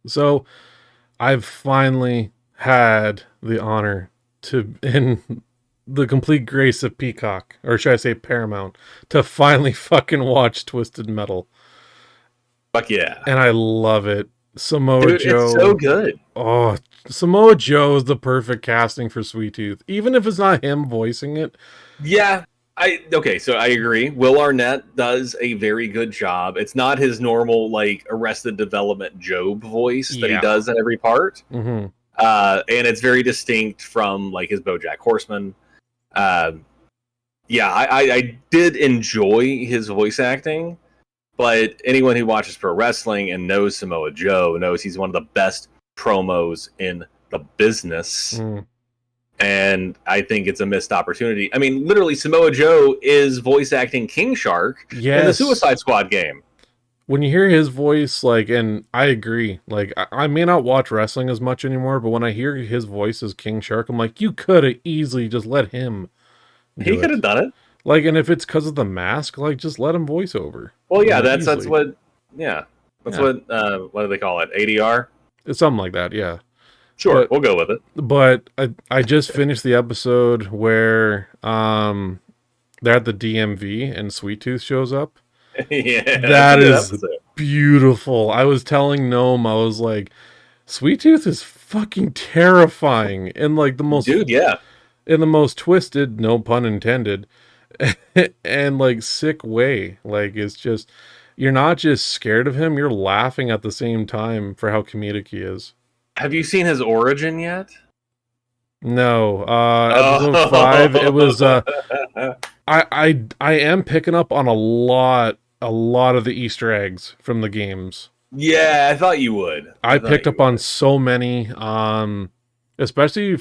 So I've finally had the honor to, in the complete grace of Peacock, or should I say Paramount, to finally fucking watch Twisted Metal. Fuck yeah. And I love it. Samoa Dude, Joe. it's so good. Oh, Samoa Joe is the perfect casting for Sweet Tooth. Even if it's not him voicing it. Yeah. So I agree. Will Arnett does a very good job. It's not his normal like Arrested Development Job voice that he does in every part. Mm-hmm. And it's very distinct from like his BoJack Horseman. I did enjoy his voice acting, but anyone who watches pro wrestling and knows Samoa Joe knows he's one of the best promos in the business. And I think it's a missed opportunity. I mean, literally, Samoa Joe is voice acting King Shark in the Suicide Squad game. When you hear his voice, like, and I agree, like, I may not watch wrestling as much anymore, but when I hear his voice as King Shark, I'm like, you could have easily just let him do He could have done it. Like, and if it's because of the mask, like, just let him voice over. What do they call it? ADR? It's something like that, yeah. Sure, we'll go with it. But I just finished the episode where they're at the DMV and Sweet Tooth shows up. Yeah, that is beautiful. I was telling Gnome, I was like, Sweet Tooth is fucking terrifying in like the most in the most twisted, no pun intended, and like sick way. Like it's just you're not just scared of him, you're laughing at the same time for how comedic he is. Have you seen his origin yet? No. Episode 5, it was I am picking up on a lot of the Easter eggs from the games. Yeah, I thought you would. I picked up on so many, especially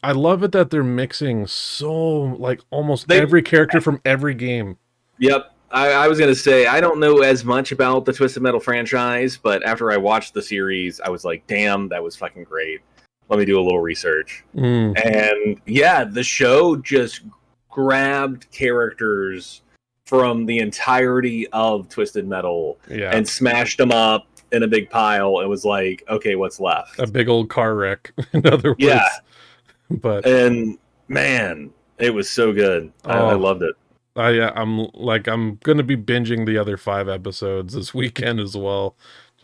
I love it that they're mixing so like almost every character from every game. Yep. I was going to say, I don't know as much about the Twisted Metal franchise, but after I watched the series, I was like, damn, that was fucking great. Let me do a little research. And yeah, the show just grabbed characters from the entirety of Twisted Metal and smashed them up in a big pile and was like, okay, what's left? A big old car wreck, in other words. Yeah. And man, it was so good. I loved it. I'm gonna be binging the other 5 episodes this weekend as well.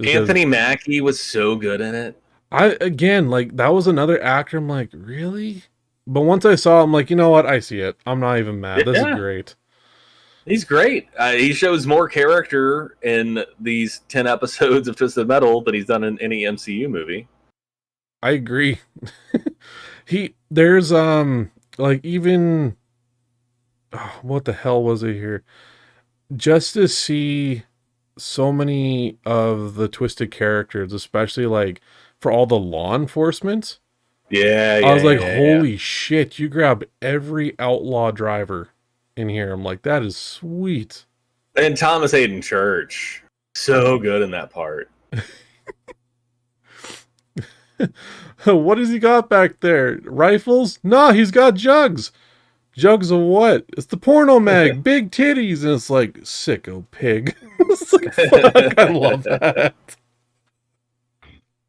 Anthony Mackie was so good in it. That was another actor. I'm like, really? But once I saw, I'm like, you know what? I see it. I'm not even mad. This is great. He's great. He shows more character in these 10 episodes of Twisted Metal than he's done in any MCU movie. I agree. There's even. Oh, what the hell was it here? Just to see so many of the twisted characters, especially like for all the law enforcement. I was like, holy shit, you grabbed every outlaw driver in here. I'm like, that is sweet. And Thomas Hayden Church, so good in that part. What has he got back there? Rifles? No, he's got jugs. Jugs of what? It's the porno mag, big titties, and it's like sicko pig. It's like, fuck, I love that.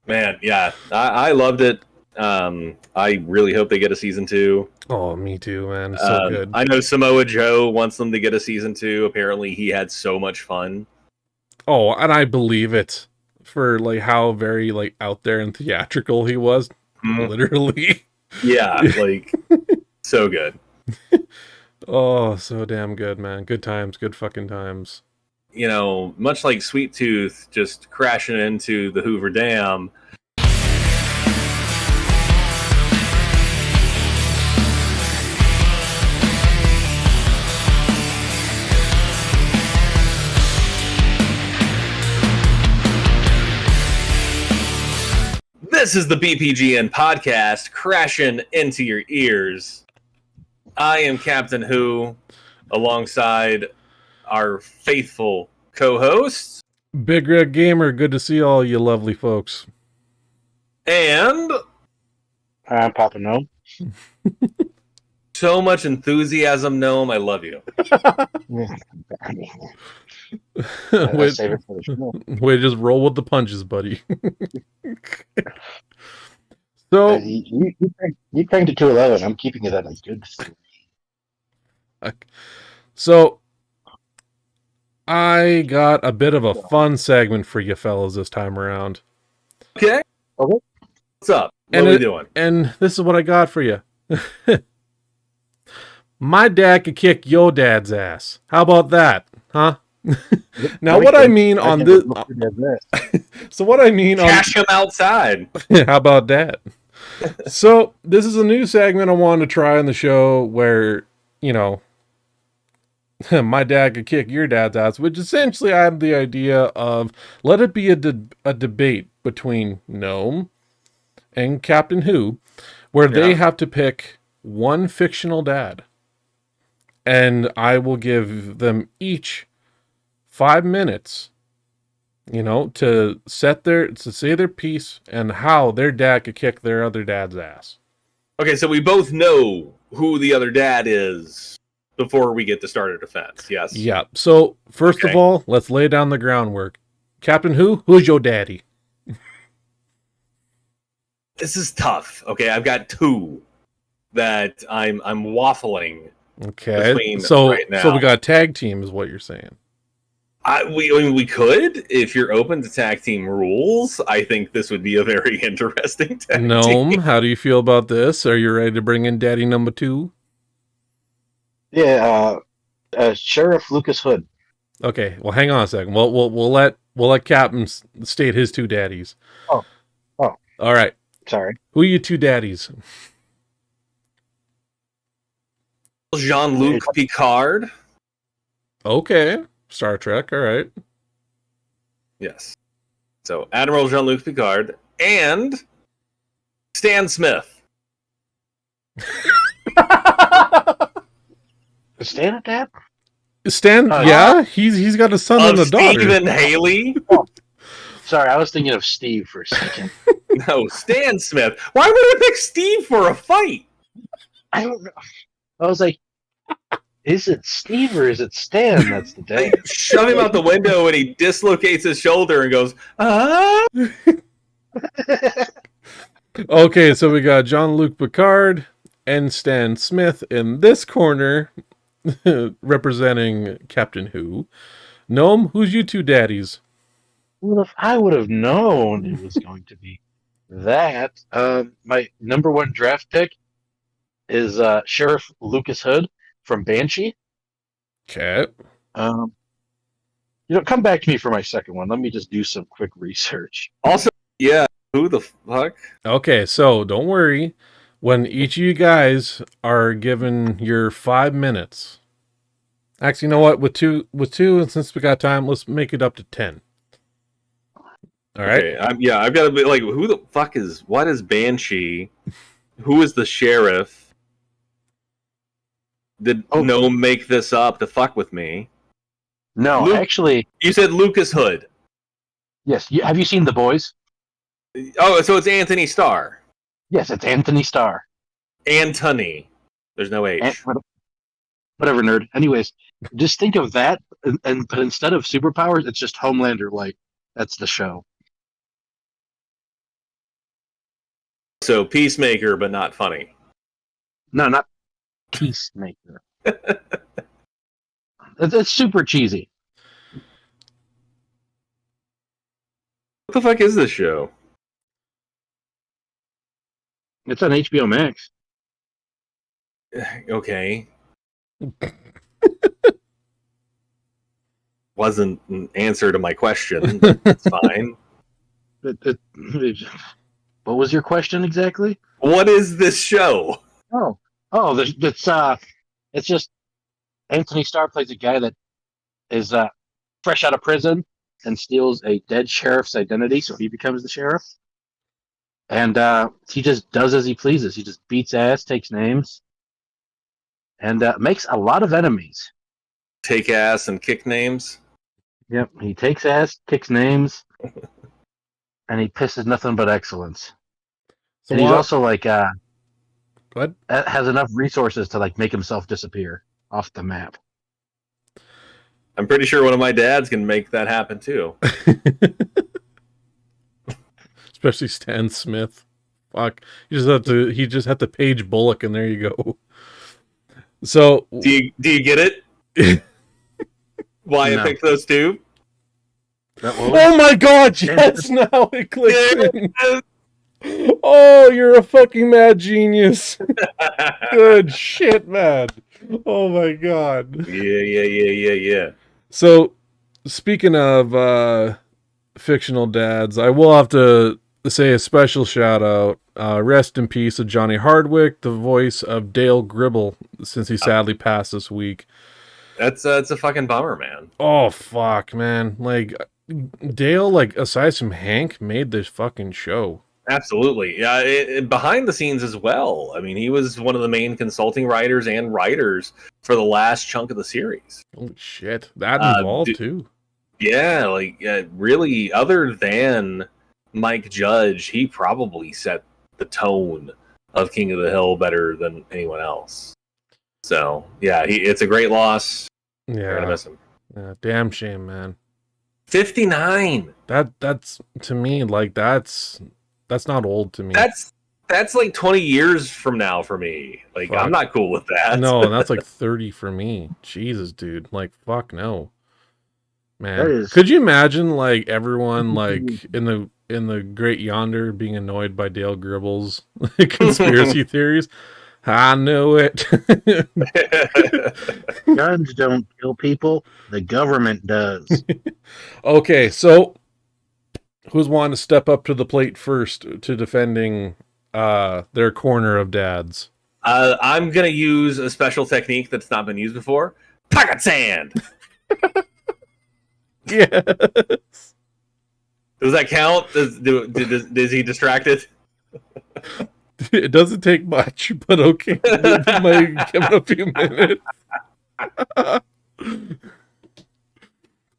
Man, yeah, I loved it. I really hope they get a season 2. Oh, me too, man. It's so good. I know Samoa Joe wants them to get a season 2. Apparently, he had so much fun. Oh, and I believe it for like how very like out there and theatrical he was. Literally. Yeah, like so good. Oh, so damn good, man. Good times, good fucking times. You know, much like Sweet Tooth just crashing into the Hoover Dam. This is the Bpgn podcast crashing into your ears. I am Captain Who, alongside our faithful co-hosts. Big Red Gamer, good to see all you lovely folks. And I'm Papa Gnome. So much enthusiasm, Gnome. I love you. Wait, just roll with the punches, buddy. So, You cranked it to 11. I'm keeping it at a good 3. so I got a bit of a fun segment for you fellas this time around. Okay. Okay. What's up? What And are we doing? and this is what I got for you. My dad could kick your dad's ass. How about that, huh? Now, I what I could. mean I'd on never this, looked at this. so what I mean on, Cash him outside. how about that? So this is a new segment I wanted to try on the show where, you know, my dad could kick your dad's ass, which essentially I have the idea of let it be a debate between Gnome and Captain Who, where they Yeah. have to pick one fictional dad. And I will give them each 5 minutes, to say their piece and how their dad could kick their other dad's ass. Okay, so we both know who the other dad is before we get to start a defense. Yes. Yeah. So first of Okay. all, let's lay down the groundwork. Captain who's your daddy? This is tough. Okay, I've got two that I'm waffling Okay. between So right so we now. got a tag team is what you're saying. I mean, we could, if you're open to tag team rules. I think this would be a very interesting tag Gnome, team. how do you feel about this? Are you ready to bring in daddy number 2? Yeah, Sheriff Lucas Hood. Okay, well hang on a second. We'll let Captain state his two daddies. Oh, oh, All right. sorry. Who are your two daddies? Jean-Luc Picard. Okay. Star Trek, all right. Yes. So Admiral Jean-Luc Picard and Stan Smith. Is Stan a dad? Stan, yeah, he's got a son and a daughter. Stephen Haley. Sorry, I was thinking of Steve for a second. No, Stan Smith. Why would I pick Steve for a fight? I don't know. I was like, is it Steve or is it Stan that's the They dad? shove him out the window and he dislocates his shoulder and goes, ah. Okay, so we got Jean-Luc Picard and Stan Smith in this corner, representing Captain Who. Gnome, who's you two daddies? Well, if I would have known it was going to be that, my number one draft pick is Sheriff Lucas Hood from Banshee. Okay. Come back to me for my second one. Let me just do some quick research. Also, yeah, who the fuck? Okay, so don't worry. When each of you guys are given your 5 minutes. Actually, you know what? With two, and since we got time, let's make it up to 10. All right. Okay, I've got to be like, who the fuck what is Banshee? Who is the sheriff? Did no make this up to fuck with me? No, actually, you said Lucas Hood. Yes. Have you seen The Boys? Oh, so it's Anthony Starr. Yes, it's Anthony Starr. Antony. There's no H. Whatever, nerd. Anyways, just think of that, but instead of superpowers, it's just Homelander. Like that's the show. So Peacemaker, but not funny. No, not Peacemaker. It's super cheesy. What the fuck is this show? It's on HBO Max. Okay. Wasn't an answer to my question, but it's fine. What was your question exactly? What is this show? It's just Anthony Starr plays a guy that is fresh out of prison and steals a dead sheriff's identity, so he becomes the sheriff. And he just does as he pleases. He just beats ass, takes names, and makes a lot of enemies. Take ass and kick names? Yep, he takes ass, kicks names, and he pisses nothing but excellence. So and he's also like, has enough resources to like make himself disappear off the map. I'm pretty sure one of my dads can make that happen too. especially Stan Smith. Fuck, he just had to page Bullock, and there you go. So, Do you get it? Why I picked those two? Oh my god, yes, now it clicks in. Oh, you're a fucking mad genius. Good shit, man. Oh my god. Yeah. So, speaking of fictional dads, I will have to say a special shout out. Rest in peace of Johnny Hardwick, the voice of Dale Gribble, since he sadly passed this week. It's a fucking bummer, man. Oh fuck, man. Like Dale, like aside from Hank, made this fucking show. Absolutely. Yeah, behind the scenes as well. I mean, he was one of the main consulting writers and writers for the last chunk of the series. Holy shit. That involved too. Yeah, like really, other than Mike Judge, he probably set the tone of King of the Hill better than anyone else. So, yeah, it's a great loss. Yeah. We're gonna miss him. Yeah, damn shame, man. 59. That's to me, like that's not old to me. That's like 20 years from now for me. Like, fuck. I'm not cool with that. No, and that's like 30 for me. Jesus, dude. Like, fuck no. Man. Could you imagine like everyone like in the Great Yonder being annoyed by Dale Gribble's conspiracy theories? I knew it. Guns don't kill people. The government does. Okay, so who's wanting to step up to the plate first to defending their corner of dads? I'm going to use a special technique that's not been used before. Pocket sand! Yes. Does that count? Is he distracted? It doesn't take much, but okay. It might give it a few minutes.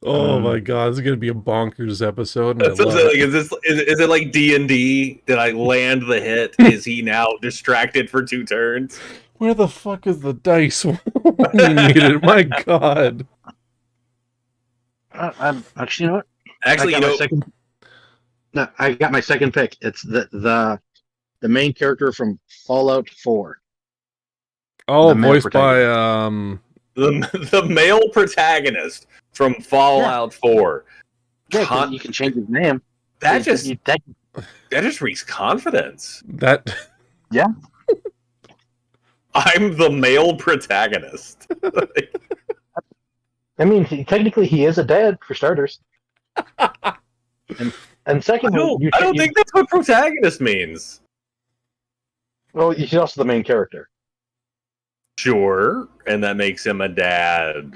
Oh my god, this is gonna be a bonkers episode. Is it like D&D? Did I land the hit? Is he now distracted for 2 turns? Where the fuck is the dice when you need it? My god. Actually, you know what? Actually, I got my second pick. It's the main character from Fallout 4. Oh, voiced by the male protagonist from Fallout 4. Yeah, you can change his name. That just reeks confidence. Yeah. I'm the male protagonist. I mean, technically, he is a dad for starters. And second, I don't think that's what protagonist means. Well, he's also the main character. Sure, and that makes him a dad.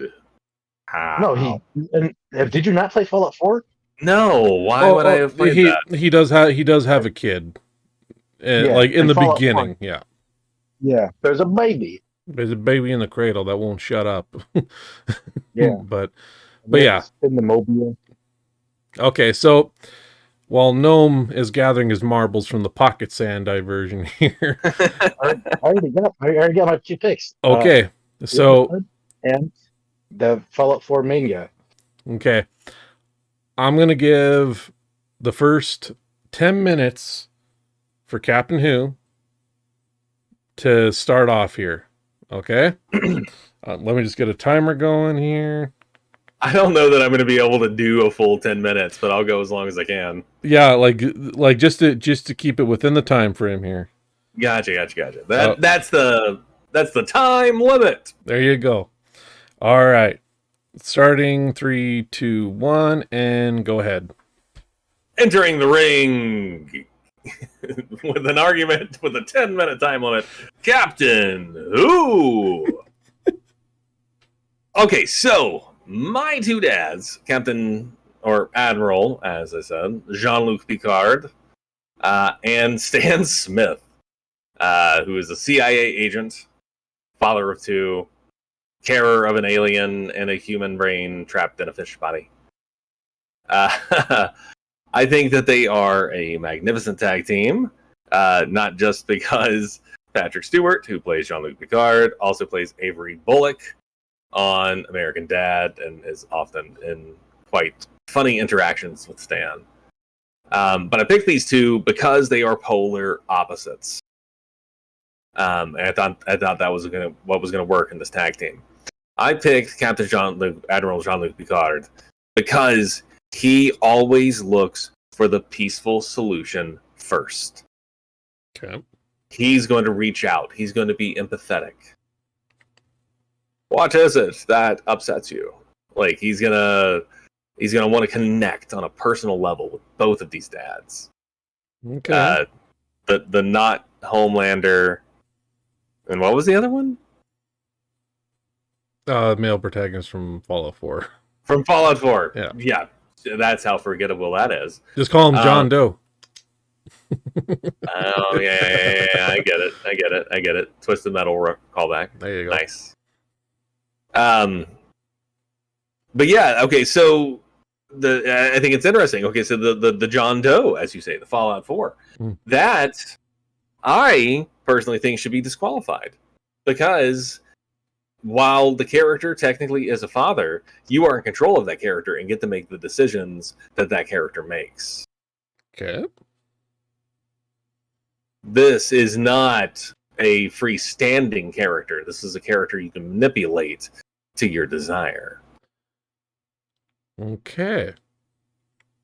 No, did you not play Fallout 4? No, why would I have played that? He does have a kid, like in the Fallout beginning. 4. Yeah. Yeah, there's a baby. There's a baby in the cradle that won't shut up. Yeah, but yeah, in the mobile. Okay, so while Gnome is gathering his marbles from the pocket sand diversion here, I already got my 2 picks. Okay, so and the Fallout 4 main guy. Okay, I'm gonna give the first 10 minutes for Captain Who to start off here. Okay, let me just get a timer going here. I don't know that I'm going to be able to do a full 10 minutes, but I'll go as long as I can. Yeah, like just to keep it within the time frame here. Gotcha. That's the time limit. There you go. All right. Starting 3, 2, 1, and go ahead. Entering the ring with an argument with a 10-minute time limit. Captain Who? Okay, so my 2 dads, Captain or Admiral, as I said, Jean-Luc Picard, and Stan Smith, who is a CIA agent, father of 2, carer of an alien and a human brain trapped in a fish body. I think that they are a magnificent tag team, not just because Patrick Stewart, who plays Jean-Luc Picard, also plays Avery Bullock on American Dad and is often in quite funny interactions with Stan. But I picked these two because they are polar opposites. And I thought that was what was gonna work in this tag team. I picked Admiral Jean-Luc Picard because he always looks for the peaceful solution first. Okay. He's going to reach out. He's going to be empathetic. What is it that upsets you? Like he's gonna want to connect on a personal level with both of these dads. Okay. The not Homelander, and what was the other one? Male protagonist from Fallout 4. From Fallout 4. Yeah. Yeah. That's how forgettable that is. Just call him John Doe. Oh yeah, I get it. Twisted Metal callback. There you go. Nice. But yeah, okay. So I think it's interesting. Okay, so the John Doe, as you say, the Fallout 4, that I personally think should be disqualified because while the character technically is a father, you are in control of that character and get to make the decisions that character makes. Okay. This is not a freestanding character. This is a character you can manipulate to your desire. Okay.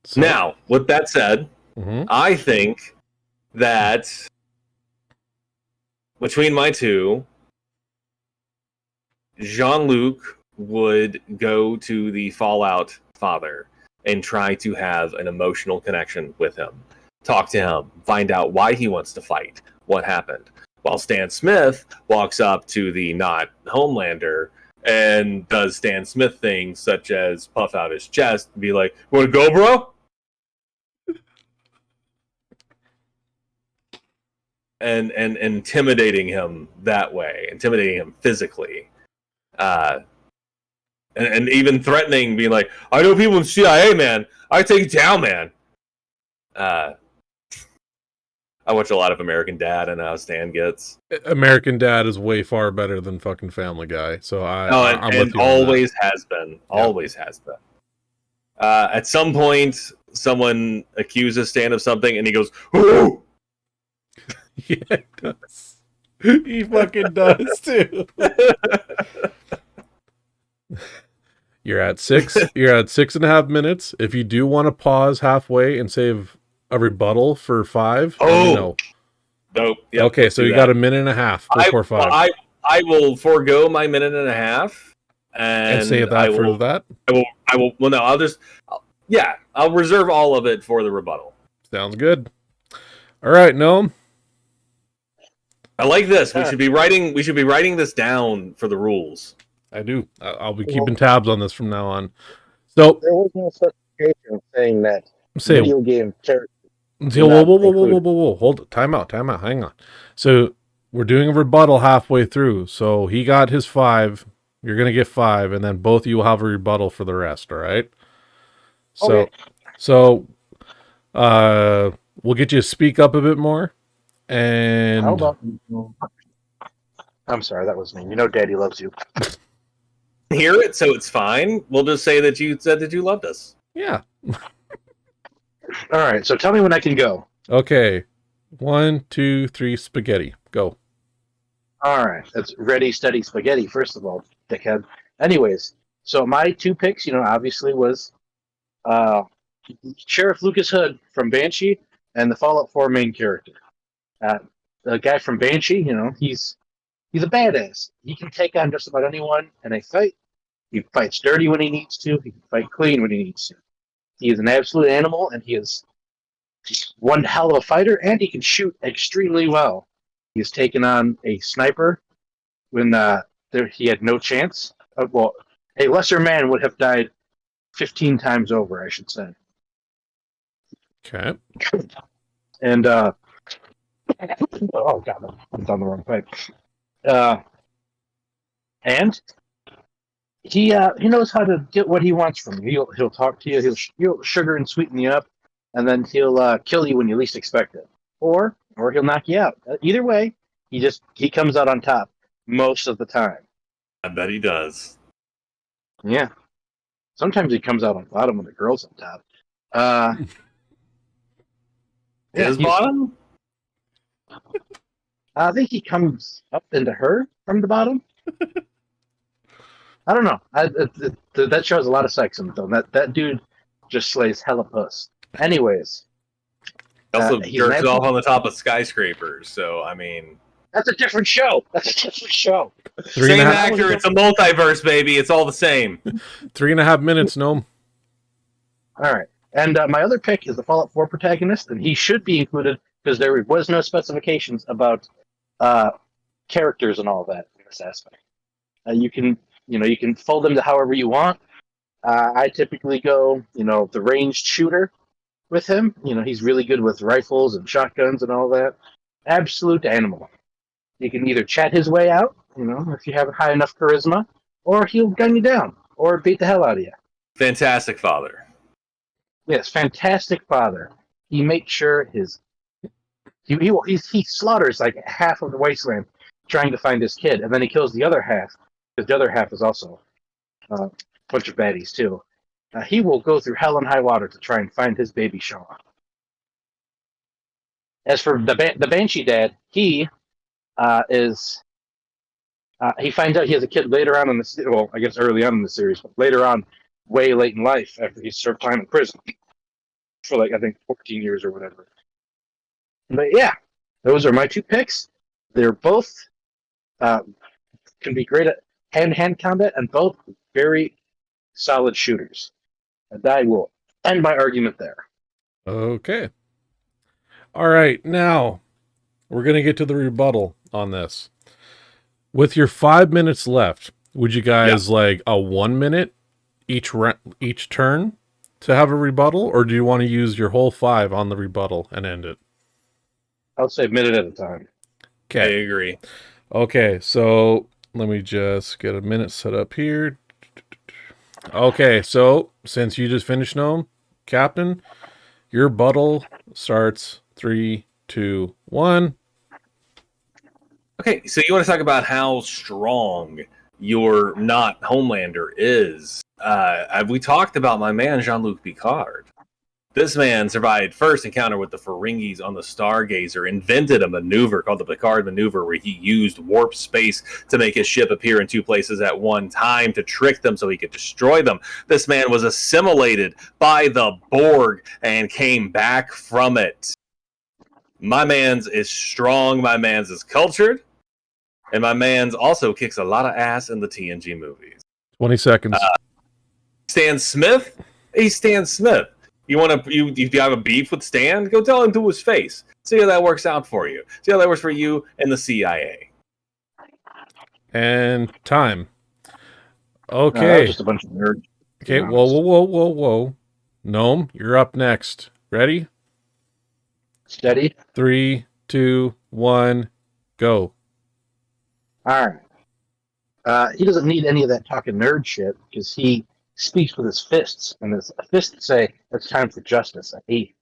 So, now, with that said, I think that between my two, Jean-Luc would go to the Fallout father and try to have an emotional connection with him. Talk to him, find out why he wants to fight, what happened. While Stan Smith walks up to the not Homelander and does Stan Smith things such as puff out his chest and be like, "Want to go, bro?" And intimidating him that way, intimidating him physically. And even threatening, being like, "I know people in CIA, man. I take you down, man." I watch a lot of American Dad and how Stan gets. American Dad is way far better than fucking Family Guy. So I'm with you always has been. Always has been. At some point, someone accuses Stan of something, and he goes, "Ooh!" Yeah, he does. He fucking does too. You're at 6.5 minutes. If you do want to pause halfway and save a rebuttal for 5, nope. Yep, okay, so you got a minute and a half before 5. I will forego my minute and a half and save that for that. I will. Well, no, I'll reserve all of it for the rebuttal. Sounds good. All right, Noam. I like this. We should be writing this down for the rules. I do. I'll be keeping tabs on this from now on. So there was no certification saying that video game characters. Whoa. Hold it. Time out. Hang on. So we're doing a rebuttal halfway through. So he got his 5. You're going to get 5. And then both of you will have a rebuttal for the rest. All right. So we'll get you to speak up a bit more. And how about? I'm sorry, that was me. You know, Daddy loves you. Hear it, so it's fine. We'll just say that you said that you loved us. Yeah. All right, so tell me when I can go. Okay. 1, 2, 3, spaghetti. Go. All right, that's ready, steady, spaghetti, first of all, dickhead. Anyways, so my 2 picks, obviously was Sheriff Lucas Hood from Banshee and the Fallout 4 main character. The guy from Banshee, he's a badass. He can take on just about anyone in a fight. He fights dirty when he needs to. He can fight clean when he needs to. He is an absolute animal, and he is one hell of a fighter, and he can shoot extremely well. He has taken on a sniper when he had no chance. Well, a lesser man would have died 15 times over, I should say. Okay. And, oh, God, I'm down the wrong pipe. And he knows how to get what he wants from you. He'll talk to you. He'll sugar and sweeten you up, and then he'll kill you when you least expect it, or he'll knock you out. Either way, he comes out on top most of the time. I bet he does. Yeah. Sometimes he comes out on bottom when the girl's on top. His bottom? I think he comes up into her from the bottom. I don't know. That shows a lot of sex in it, though. That dude just slays hella puss. Anyways, He also he's jerks off on the top of skyscrapers. So I mean, that's a different show. Same actor. It's a multiverse, baby. It's all the same. 3.5 minutes, Gnome. All right. And my other pick is the Fallout 4 protagonist, and he should be included because there was no specifications about characters and all that in this aspect. You can fold them to however you want. I typically go, the ranged shooter with him. He's really good with rifles and shotguns and all that. Absolute animal. You can either chat his way out, if you have high enough charisma, or he'll gun you down or beat the hell out of you. Fantastic father. Yes, fantastic father. He makes sure he slaughters like half of the wasteland trying to find his kid, and then he kills the other half because the other half is also a bunch of baddies too. He will go through hell and high water to try and find his baby Sean. As for the Banshee dad, he finds out he has a kid later on in the well, I guess early on in the series, but later on, way late in life after he served time in prison for I think 14 years or whatever. But yeah, those are my two picks. They're both can be great at hand-to-hand combat and both very solid shooters. And I will end my argument there. Okay. All right, now we're going to get to the rebuttal on this. With your 5 minutes left, would you guys like a 1 minute each turn to have a rebuttal, or do you want to use your whole 5 on the rebuttal and end it? I'll say a minute at a time. Okay. I agree. Okay, so let me just get a minute set up here. Okay, so since you just finished, Gnome, Captain, your rebuttal starts 3, 2, 1. Okay, so you want to talk about how strong your not Homelander is. We talked about my man Jean-Luc Picard. This man survived first encounter with the Ferengis on the Stargazer, invented a maneuver called the Picard maneuver where he used warp space to make his ship appear in two places at one time to trick them so he could destroy them. This man was assimilated by the Borg and came back from it. My man's is strong, my man's is cultured, and my man's also kicks a lot of ass in the TNG movies. 20 seconds. Stan Smith? He's Stan Smith. If you have a beef with Stan, go tell him to his face. See how that works out for you. See how that works for you and the CIA. And time. Okay. Just a bunch of nerds. Okay, whoa. Gnome, you're up next. Ready? Steady. 3, 2, 1, go. All right. He doesn't need any of that talking nerd shit because he speaks with his fists, and his fists say it's time for justice. And he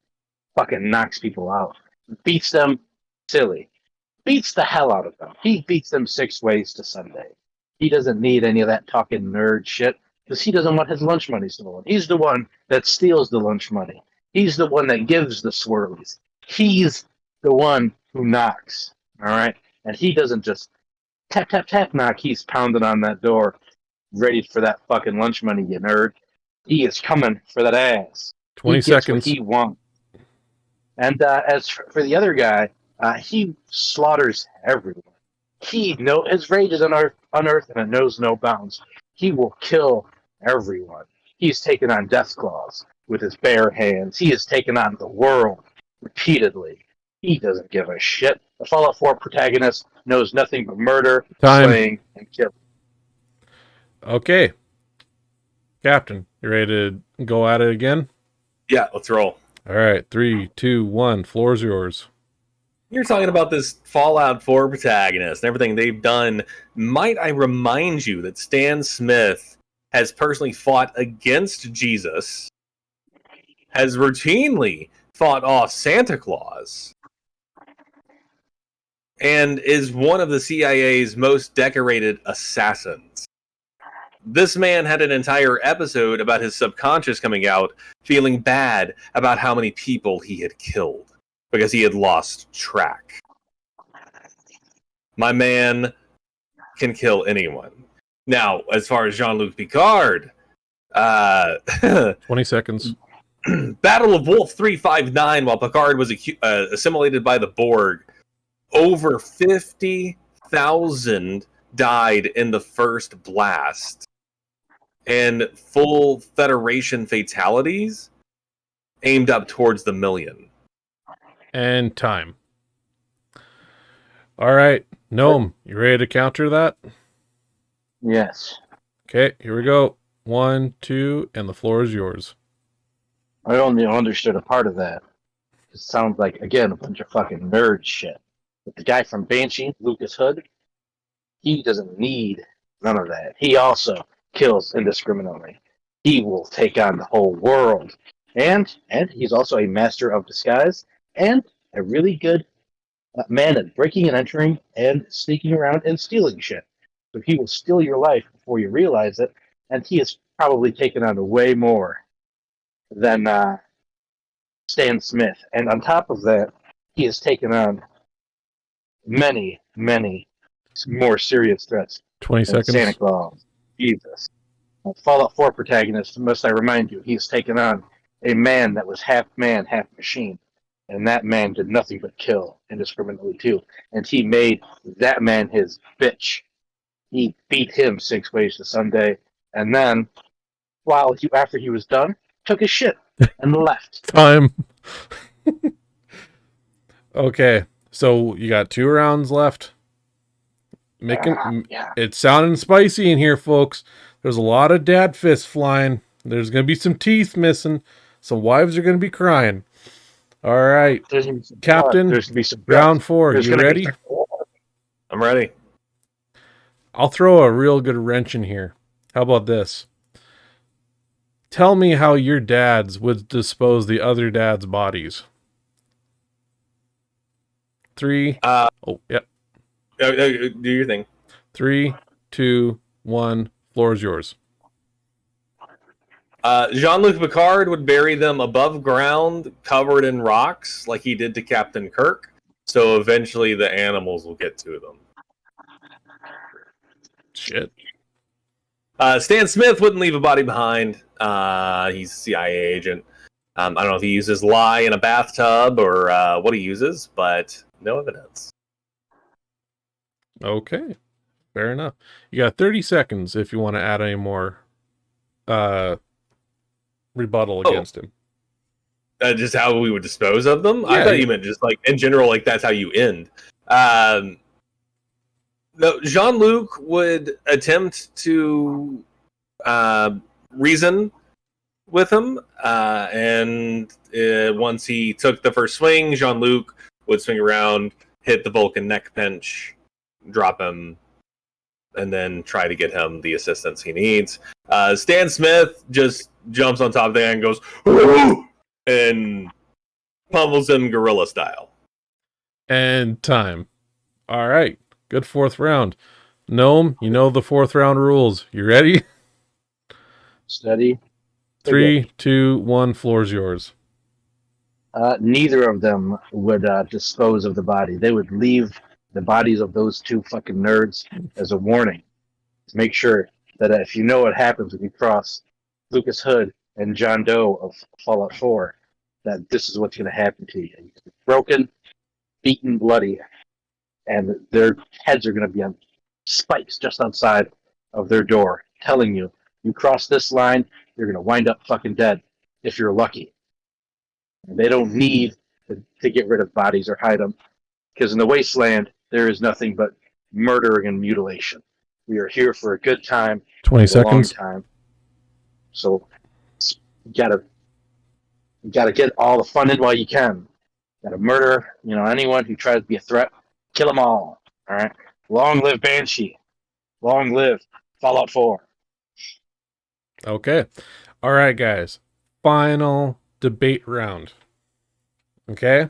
fucking knocks people out, beats them silly, beats the hell out of them. He beats them 6 ways to Sunday. He doesn't need any of that talking nerd shit because he doesn't want his lunch money stolen. He's the one that steals the lunch money. He's the one that gives the swirlies. He's the one who knocks. All right, and he doesn't just tap tap tap knock. He's pounding on that door, ready for that fucking lunch money, you nerd. He is coming for that ass. 20 he gets seconds. What he wants. And as for the other guy, he slaughters everyone. His rage is unearthed and it knows no bounds. He will kill everyone. He's taken on Death Claws with his bare hands. He has taken on the world repeatedly. He doesn't give a shit. The Fallout 4 protagonist knows nothing but murder, slaying, and killing. Okay. Captain, you ready to go at it again? Yeah, let's roll. All right, 3, 2, 1. Floor's yours. You're talking about this Fallout 4 protagonist and everything they've done. Might I remind you that Stan Smith has personally fought against Jesus, has routinely fought off Santa Claus, and is one of the CIA's most decorated assassins. This man had an entire episode about his subconscious coming out, feeling bad about how many people he had killed. because he had lost track. My man can kill anyone. Now, as far as Jean-Luc Picard, 20 seconds. Battle of Wolf 359, while Picard was assimilated by the Borg, over 50,000 died in the first blast. And full Federation fatalities aimed up towards the million. And time. All right, Gnome, you ready to counter that? Yes. Okay, here we go. 1, 2, and the floor is yours. I only understood a part of that. It sounds like, again, a bunch of fucking nerd shit. But the guy from Banshee, Lucas Hood, he doesn't need none of that. He also kills indiscriminately. He will take on the whole world. And he's also a master of disguise and a really good man at breaking and entering and sneaking around and stealing shit. So he will steal your life before you realize it, and he has probably taken on way more than Stan Smith. And on top of that, he has taken on many, many more serious threats 20 than seconds. Santa Claus. Jesus. Fallout 4 protagonist, must I remind you, he's taken on a man that was half man, half machine. And that man did nothing but kill indiscriminately, too. And he made that man his bitch. He beat him 6 ways to Sunday. And then, after he was done, took his shit and left. Time. Okay, so you got 2 rounds left. It's sounding spicy in here, folks. There's a lot of dad fists flying. There's going to be some teeth missing. Some wives are going to be crying. All right, Captain, round 4. You ready? I'm ready. I'll throw a real good wrench in here. How about this? Tell me how your dads would dispose the other dad's bodies. 3. Oh, yep. Do your thing. 3, 2, 1. Floor is yours. Jean-Luc Picard would bury them above ground, covered in rocks, like he did to Captain Kirk. So eventually the animals will get to them. Shit. Stan Smith wouldn't leave a body behind. He's a CIA agent. I don't know if he uses lye in a bathtub or what he uses, but no evidence. Okay. Fair enough. You got 30 seconds if you want to add any more rebuttal against him. Just how we would dispose of them? Yeah, I thought you meant just like in general, like that's how you end. No, Jean-Luc would attempt to reason with him, and once he took the first swing, Jean-Luc would swing around, hit the Vulcan neck pinch, drop him, and then try to get him the assistance he needs. Stan Smith just jumps on top of the guy and goes, "Woo!" and pummels him gorilla style. And time. All right. Good 4th round. Gnome, you know the 4th round rules. You ready? Steady. 3, 2, 1. Floor's yours. Neither of them would dispose of the body. They would leave the bodies of those 2 fucking nerds as a warning. To make sure that if you know what happens when you cross Lucas Hood and John Doe of Fallout 4, that this is what's going to happen to you. You're broken, beaten, bloody, and their heads are going to be on spikes just outside of their door, telling you, you cross this line, you're going to wind up fucking dead, if you're lucky. And they don't need to get rid of bodies or hide them, because in the wasteland, there is nothing but murdering and mutilation. We are here for a good time, 20 seconds. A long time. So you gotta get all the fun in while you can. You gotta murder, anyone who tries to be a threat. Kill them all. All right. Long live Banshee. Long live Fallout 4. Okay. All right, guys. Final debate round. Okay?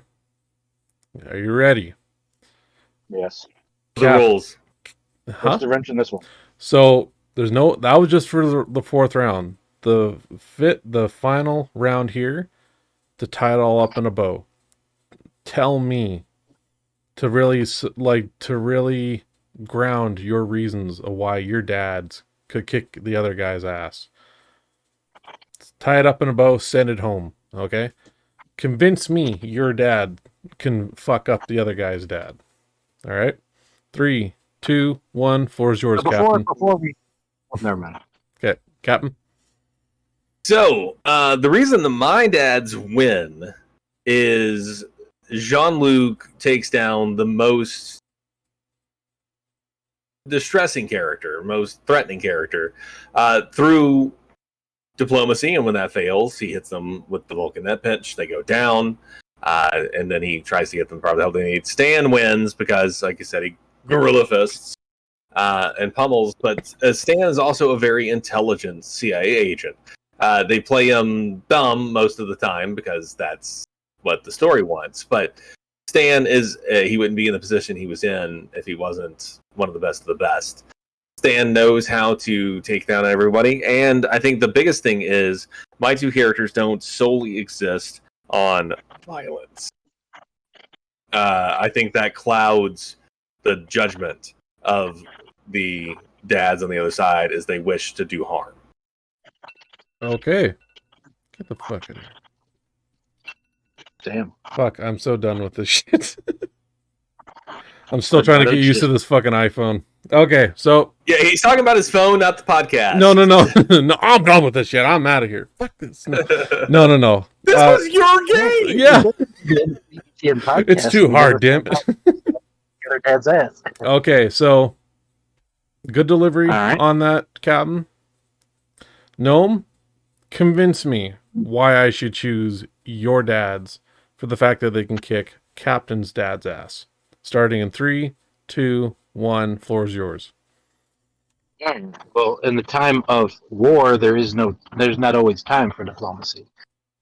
Are you ready? Yes. The rules. What's the wrench in this one? So there's that was just for the 4th round. The final round here to tie it all up in a bow. tell me to really ground your reasons of why your dad could kick the other guy's ass. Tie it up in a bow, send it home, okay? Convince me your dad can fuck up the other guy's dad. All right? 3, 2, 1. Floor's yours, Captain. Before we... Oh, never mind. Okay, Captain. So, the reason the My Dads win is Jean-Luc takes down the most distressing character, most threatening character, through diplomacy, and when that fails, he hits them with the Vulcan net pinch. They go down, and then he tries to get them the proper help they need. Stan wins because, like you said, he gorilla fists and pummels, but Stan is also a very intelligent CIA agent. They play him dumb most of the time because that's what the story wants, but Stan is he wouldn't be in the position he was in if he wasn't one of the best. Stan knows how to take down everybody, and I think the biggest thing is my two characters don't solely exist on violence. I think that clouds the judgment of the dads on the other side as they wish to do harm. Okay. Get the fuck out of here. Damn. Fuck, I'm so done with this shit. I'm still trying to get used to this fucking iPhone. Okay, so... Yeah, he's talking about his phone, not the podcast. No. No, I'm done with this shit. I'm out of here. Fuck this. No. This was your game! Yeah. It's too hard, damn it. Your dad's ass. Okay, so... Good delivery right. on that, Captain. Gnome, convince me why I should choose your dads for the fact that they can kick Captain's dad's ass. Starting in 3, 2, 1, floor's yours. Well, in the time of war, there's not always time for diplomacy.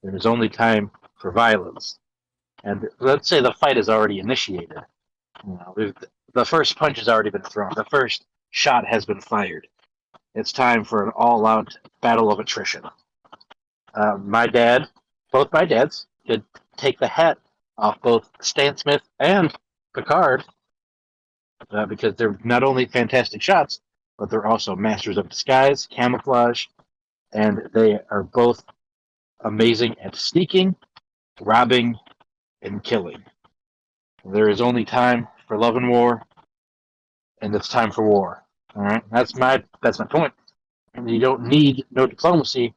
There's only time for violence. And let's say the fight is already initiated. The first punch has already been thrown. The first shot has been fired. It's time for an all-out battle of attrition. Both my dads, could take the hat off both Stan Smith and Picard because they're not only fantastic shots, but they're also masters of disguise, camouflage, and they are both amazing at sneaking, robbing, and killing. There is only time for love and war, and it's time for war. All right, that's my point. And you don't need no diplomacy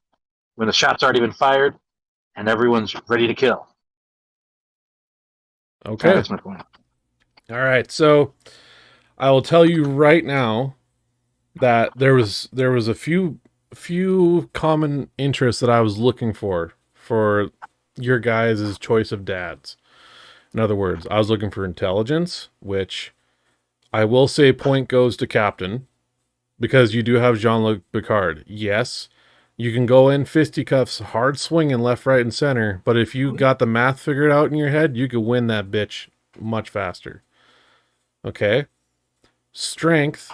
when the shot's already been fired and everyone's ready to kill. Okay, that's my point. All right, so I will tell you right now that there was a few common interests that I was looking for your guys' choice of dads. In other words, I was looking for intelligence, which I will say point goes to Captain, because you do have Jean-Luc Picard. Yes, you can go in fisticuffs, hard swinging left, right, and center, but if you got the math figured out in your head, you could win that bitch much faster. Okay? Strength,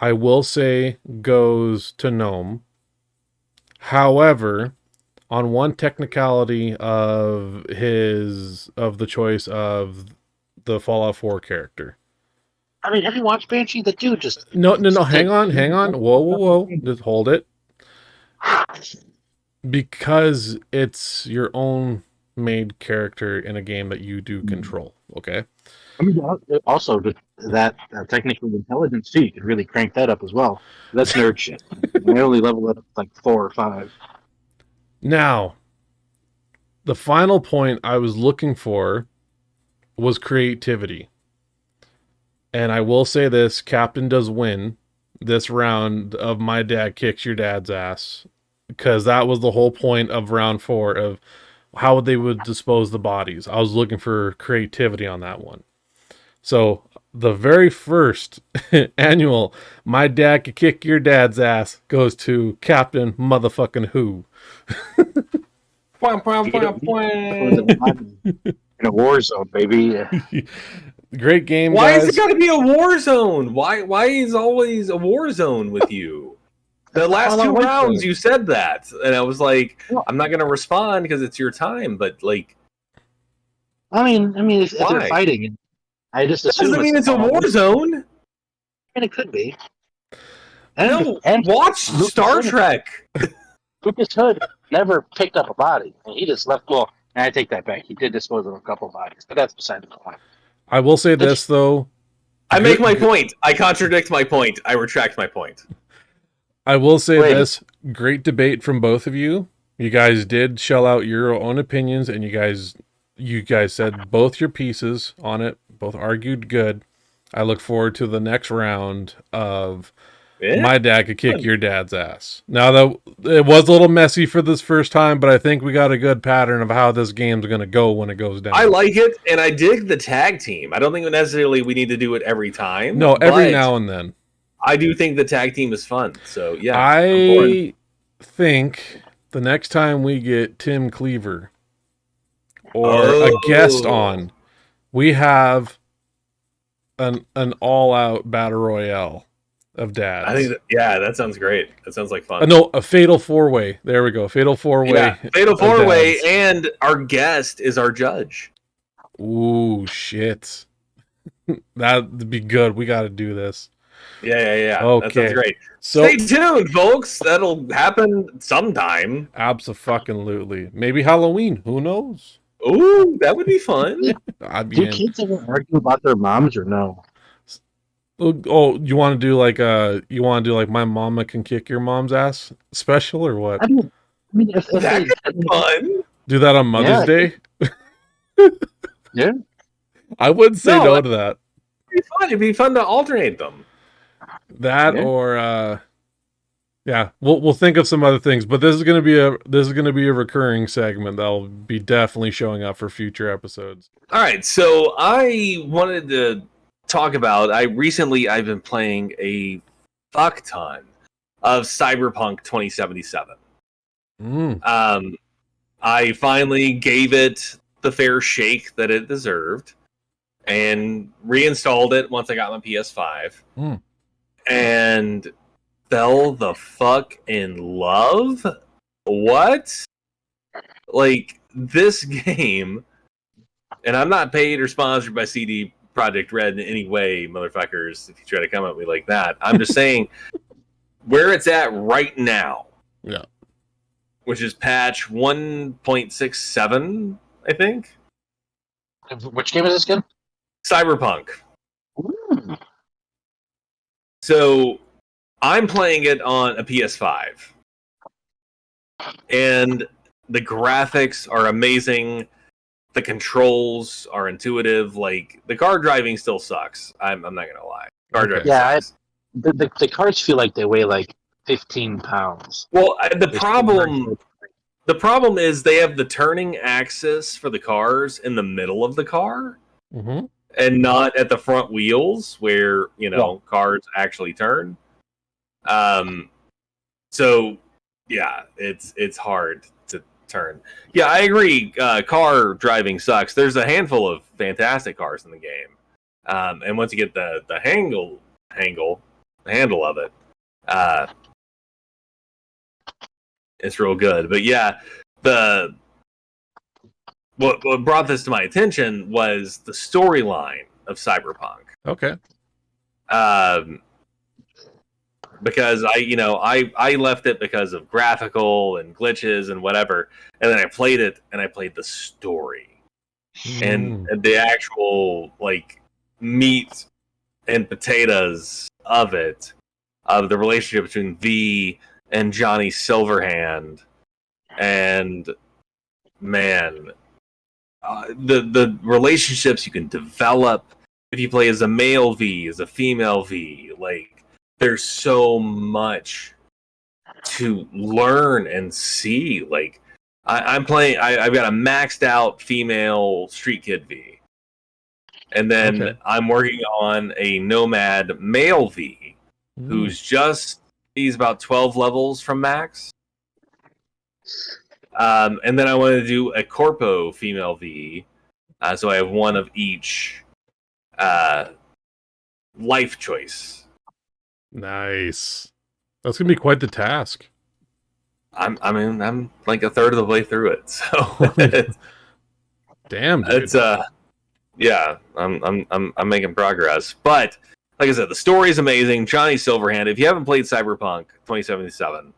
I will say, goes to Gnome. However, on one technicality of the choice of the Fallout 4 character. I mean, have you watched Banshee? The dude just... No, hang on. Whoa. Just hold it. Because it's your own made character in a game that you do control, okay? I mean, also, that technical intelligence, too, you can really crank that up as well. That's nerd shit. I only level it up like 4 or 5. Now, the final point I was looking for was creativity. And I will say this, Captain does win this round of my dad kicks your dad's ass. Because that was the whole point of round 4 of how they would dispose the bodies. I was looking for creativity on that one. So the very first annual my dad could kick your dad's ass goes to Captain motherfucking Who. In a war zone, baby. Great game, Why guys. is it got to be a war zone? Why is always a war zone with you? The last 2 rounds you said that, and I was like, I'm not going to respond because it's your time, but like... I mean, if they're Why? fighting, I just That assume doesn't mean it's a war zone. And it could be. And, No, watch Star Trek. Lucas Hood never picked up a body. He just left. Well, I take that back. He did dispose of a couple bodies, but that's beside the point. I will say this, though. I make my point. I contradict my point. I retract my point. I will say this. Great debate from both of you. You guys did shell out your own opinions, and you guys said both your pieces on it. Both argued good. I look forward to the next round of my dad could kick your dad's ass. Now, that it was a little messy for this first time, but I think we got a good pattern of how this game's going to go when it goes down. I like it, and I dig the tag team. I don't think necessarily we need to do it every time. No, every now and then. I do think the tag team is fun. So, yeah. I think the next time we get Tim Cleaver or a guest on, we have an all-out battle royale of dads. I think that sounds great. That sounds like fun. No, a fatal four-way. There we go. Fatal four-way. Yeah, fatal four-way, and our guest is our judge. Ooh, shit. That'd be good. We got to do this. Yeah. Okay. That sounds great. So, stay tuned, folks. That'll happen sometime. Absolutely. Maybe Halloween. Who knows? Ooh, that would be fun. Do kids ever argue about their moms or no? Oh, you want to do like my mama can kick your mom's ass special or what? I mean, if that'd be fun. Do that on Mother's Day? Yeah. I wouldn't say no to that. It'd be fun to alternate them. That or we'll think of some other things, but this is gonna be a recurring segment that'll be definitely showing up for future episodes. All right, so I wanted to talk about. I've been playing a fuck ton of Cyberpunk 2077. I finally gave it the fair shake that it deserved, and reinstalled it once I got my PS5, and fell the fuck in love. What? Like, this game, and I'm not paid or sponsored by CD Projekt Red in any way, motherfuckers, if you try to come at me like that. I'm just saying where it's at right now. Yeah. Which is patch 1.67, I think. Which game is this again? Cyberpunk. Ooh. So I'm playing it on a PS5. And the graphics are amazing. The controls are intuitive. Like, the car driving still sucks. I'm not going to lie. Car driving sucks. The cars feel like they weigh like 15 pounds. Well, the problem is they have the turning axis for the cars in the middle of the car, and not at the front wheels where cars actually turn. So yeah, it's hard to turn. Yeah, I agree. Car driving sucks. There's a handful of fantastic cars in the game, and once you get the handle of it, it's real good. But yeah, what brought this to my attention was the storyline of Cyberpunk. Okay. Because I left it because of graphical and glitches and whatever, and then I played it and I played the story and the actual like meat and potatoes of it, of the relationship between V and Johnny Silverhand, and man, the relationships you can develop if you play as a male V, as a female V, like. There's so much to learn and see. Like, I'm playing. I've got a maxed out female Street Kid V, and then I'm working on a Nomad male V, he's about 12 levels from max. And then I want to do a Corpo female V, so I have one of each life choice. Nice. That's gonna be quite the task. I'm like a third of the way through it. So Damn, dude. It's yeah, I'm making progress. But like I said, the story is amazing. Johnny Silverhand. If you haven't played Cyberpunk 2077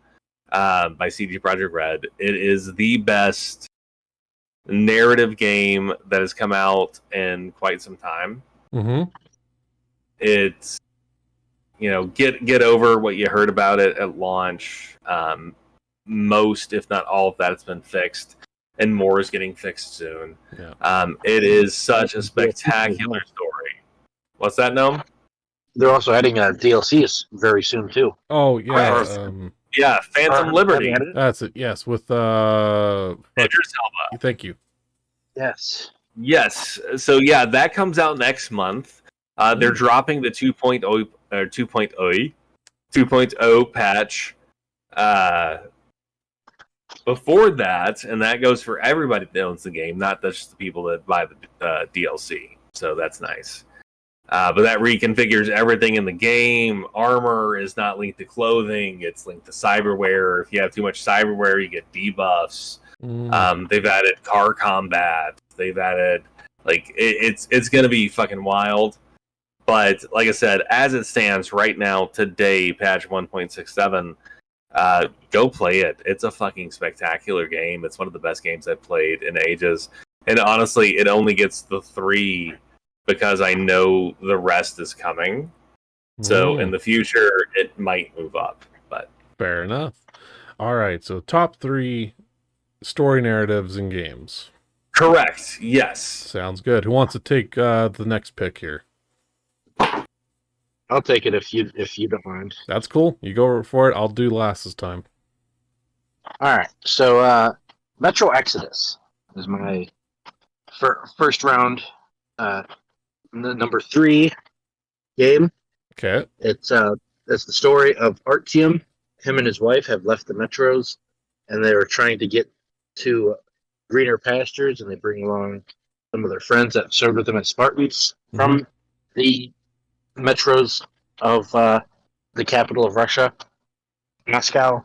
by CD Projekt Red, it is the best narrative game that has come out in quite some time. Mm-hmm. It's, you know, get over what you heard about it at launch. Most, if not all of that, has been fixed, and more is getting fixed soon. Yeah. It is such a spectacular story. What's that, Gnome? They're also adding DLCs very soon too. Oh yeah. Yeah, Phantom Liberty. That's it. Yes, with Idris Elba. Thank you. Yes. Yes. So yeah, that comes out next month. They're dropping the 2.0 or 2.0 patch before that, and that goes for everybody that owns the game, not just the people that buy the DLC. So that's nice. But that reconfigures everything in the game. Armor is not linked to clothing; it's linked to cyberware. If you have too much cyberware, you get debuffs. They've added car combat. They've added it's going to be fucking wild. But like I said, as it stands right now, today, patch 1.67, go play it. It's a fucking spectacular game. It's one of the best games I've played in ages. And honestly, it only gets the 3 because I know the rest is coming. So in the future, it might move up. But fair enough. All right, so top 3 story narratives in games. Correct. Yes. Sounds good. Who wants to take the next pick here? I'll take it if you don't mind. That's cool. You go for it. I'll do last this time. All right. So Metro Exodus is my first round number 3 game. Okay. It's the story of Artyom. Him and his wife have left the metros, and they are trying to get to greener pastures, and they bring along some of their friends that served with them as Spartans from the metros of the capital of Russia, Moscow,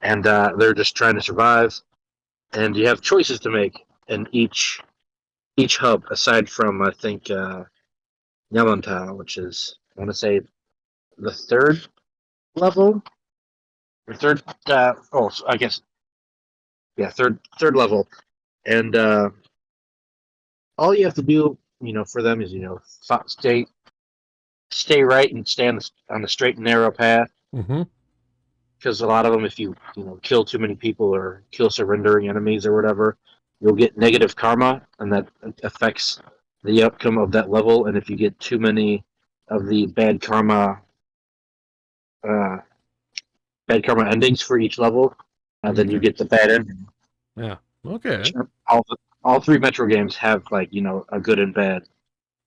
and they're just trying to survive. And you have choices to make in each hub, aside from I think Yamantau, which is I want to say the 3rd level or 3rd. I guess third level, and all you have to do, for them is stay right and stay on the straight and narrow path. Because a lot of them, if you kill too many people or kill surrendering enemies or whatever, you'll get negative karma, and that affects the outcome of that level. And if you get too many of the bad karma endings for each level, then you get the bad ending. Yeah. Okay. All 3 Metro games have a good and bad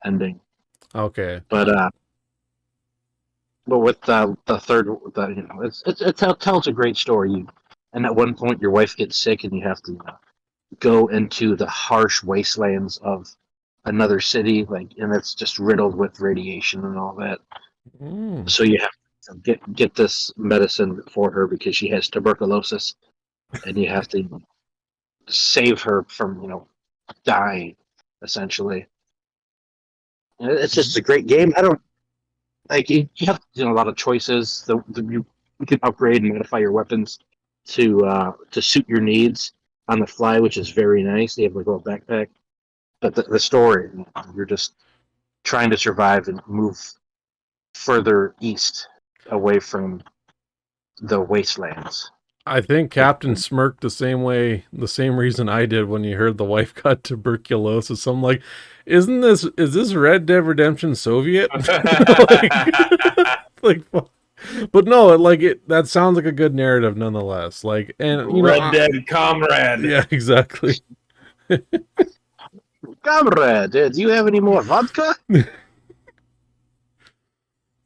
ending. Okay. But with the 3rd, it tells a great story. And at one point, your wife gets sick, and you have to go into the harsh wastelands of another city, and it's just riddled with radiation and all that. So you have to get this medicine for her because she has tuberculosis, and you have to save her from dying, essentially. It's just a great game. I don't you have a lot of choices. You can upgrade and modify your weapons to suit your needs on the fly, which is very nice. They have a little backpack, but the story, you're just trying to survive and move further east away from the wastelands. I think Captain smirked the same reason I did when he heard the wife got tuberculosis. I'm like, is this Red Dead Redemption Soviet? But no, that sounds like a good narrative nonetheless. Red Dead Comrade. Yeah, exactly. Comrade, do you have any more vodka?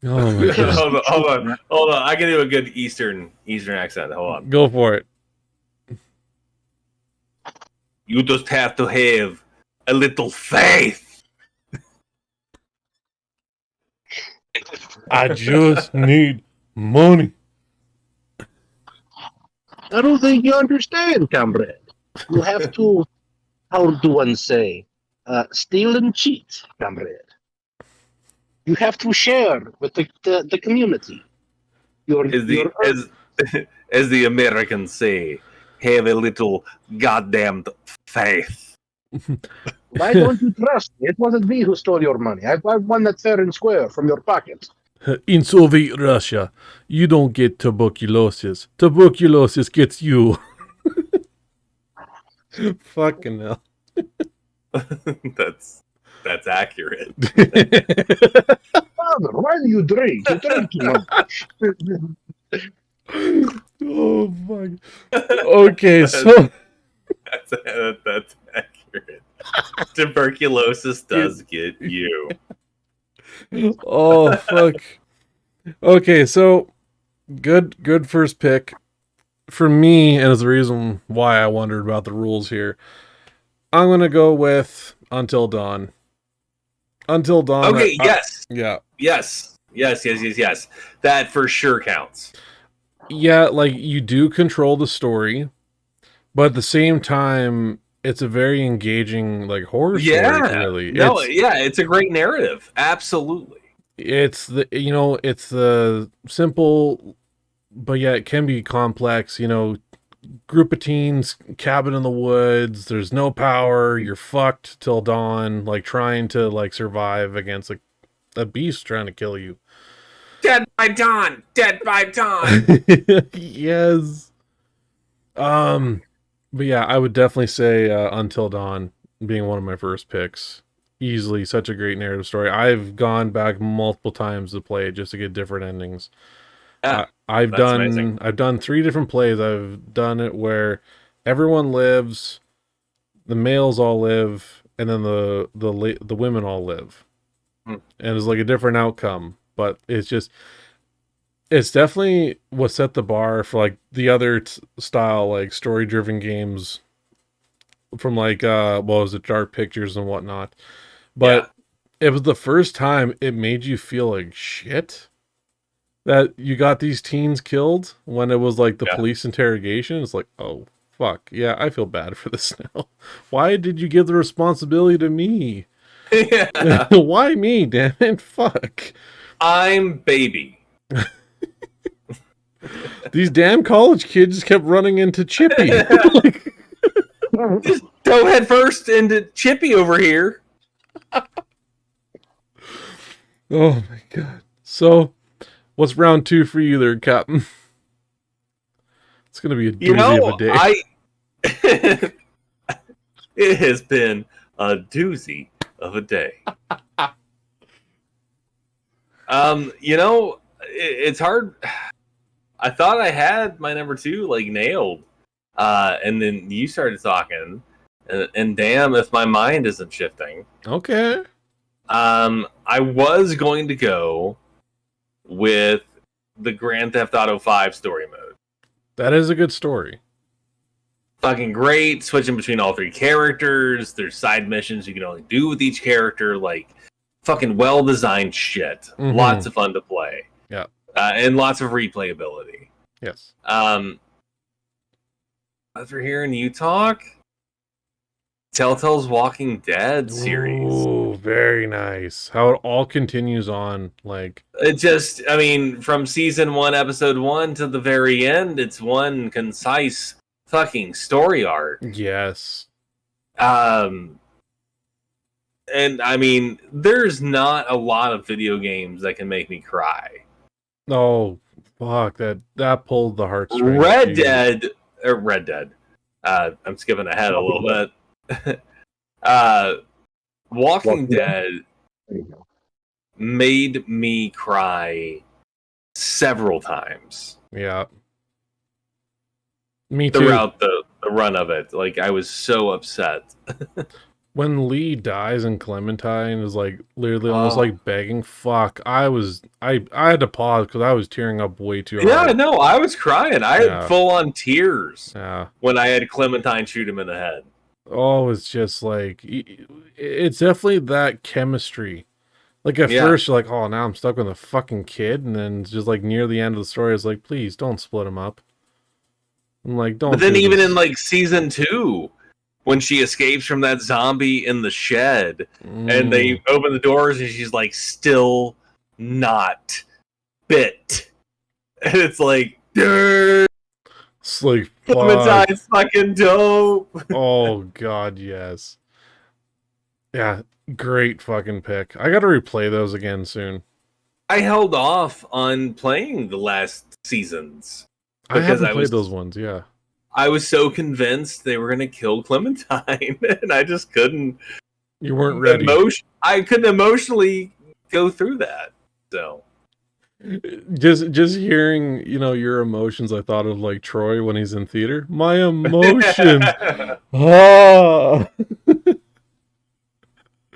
Oh my God. Hold on. I can do a good Eastern accent. Hold on. Go for it. You just have to have a little faith. I just need money. I don't think you understand, comrade. You have to, how do one say? steal and cheat, comrade. You have to share with the community. As the Americans say, have a little goddamned faith. Why don't you trust me? It wasn't me who stole your money. I won that fair and square from your pocket. In Soviet Russia, you don't get tuberculosis. Tuberculosis gets you. Fucking hell. That's accurate. Father, why do you drink? You drink too much. Oh fuck. Okay, so that's accurate. Tuberculosis does get you. Oh fuck. Okay, so good first pick. For me, and as the reason why I wondered about the rules here, I'm gonna go with Until Dawn. Until Dawn. Okay, yes. Yeah. Yes. That for sure counts. Yeah, like you do control the story, but at the same time, it's a very engaging like horror story. Really, it's a great narrative. Absolutely, it's the simple, but yeah, it can be complex. Group of teens, cabin in the woods. There's no power. You're fucked till dawn. Like trying to like survive against a beast trying to kill you. Dead by dawn. Yes. But yeah, I would definitely say Until Dawn being one of my first picks. Easily such a great narrative story. I've gone back multiple times to play it just to get different endings. I've done 3 different plays. I've done it where everyone lives, the males all live, and then the women all live. And it's like a different outcome. But it's definitely what set the bar for like the other style, like story driven games from like, what was it, Dark Pictures and whatnot. But it was the first time it made you feel like shit that you got these teens killed when it was like the police interrogation. It's like, oh, fuck. Yeah, I feel bad for this now. Why did you give the responsibility to me? Yeah. Why me, damn it? Fuck. I'm baby. These damn college kids just kept running into Chippy. Just go head first into Chippy over here. Oh my god. So, what's round 2 for you there, Captain? It's going to be a doozy of a day. It has been a doozy of a day. It's hard. I thought I had my number 2 like nailed, and then you started talking, and damn if my mind isn't shifting. Okay. I was going to go with the Grand Theft Auto 5 story mode. That is a good story. Fucking great, switching between all 3 characters. There's side missions you can only do with each character. Like, fucking well-designed shit. Mm-hmm. Lots of fun to play. Yeah. And lots of replayability. Yes. After hearing you talk, Telltale's Walking Dead series. Ooh, very nice. How it all continues on, like it just, from season 1, episode 1 to the very end, it's one concise fucking story arc. Yes. And there's not a lot of video games that can make me cry. Oh, fuck, that pulled the heartstrings. Red Dead. I'm skipping ahead a little bit. Walking Dead made me cry several times. Yeah. Me too. Throughout the run of it. Like, I was so upset. When Lee dies and Clementine is like literally almost like begging, fuck. I had to pause because I was tearing up way too hard. Yeah, no, I was crying. I had full on tears when I had Clementine shoot him in the head. Oh, it's just like, it's definitely that chemistry. Like at first you're like, oh, now I'm stuck with a fucking kid. And then just like near the end of the story, it's like, please don't split them up. I'm like, don't. But then even in like season 2, when she escapes from that zombie in the shed, and they open the doors, and she's like, still not bit. And it's like, dude, it's like, Clementine's fucking dope. Oh god, yes. Yeah, great fucking pick. I gotta replay those again soon. I held off on playing the last seasons I haven't played those ones, yeah. I was so convinced they were going to kill Clementine, and I just couldn't. You weren't ready. I couldn't emotionally go through that. So, just hearing, your emotions, I thought of like Troy when he's in theater. My emotions. Ah.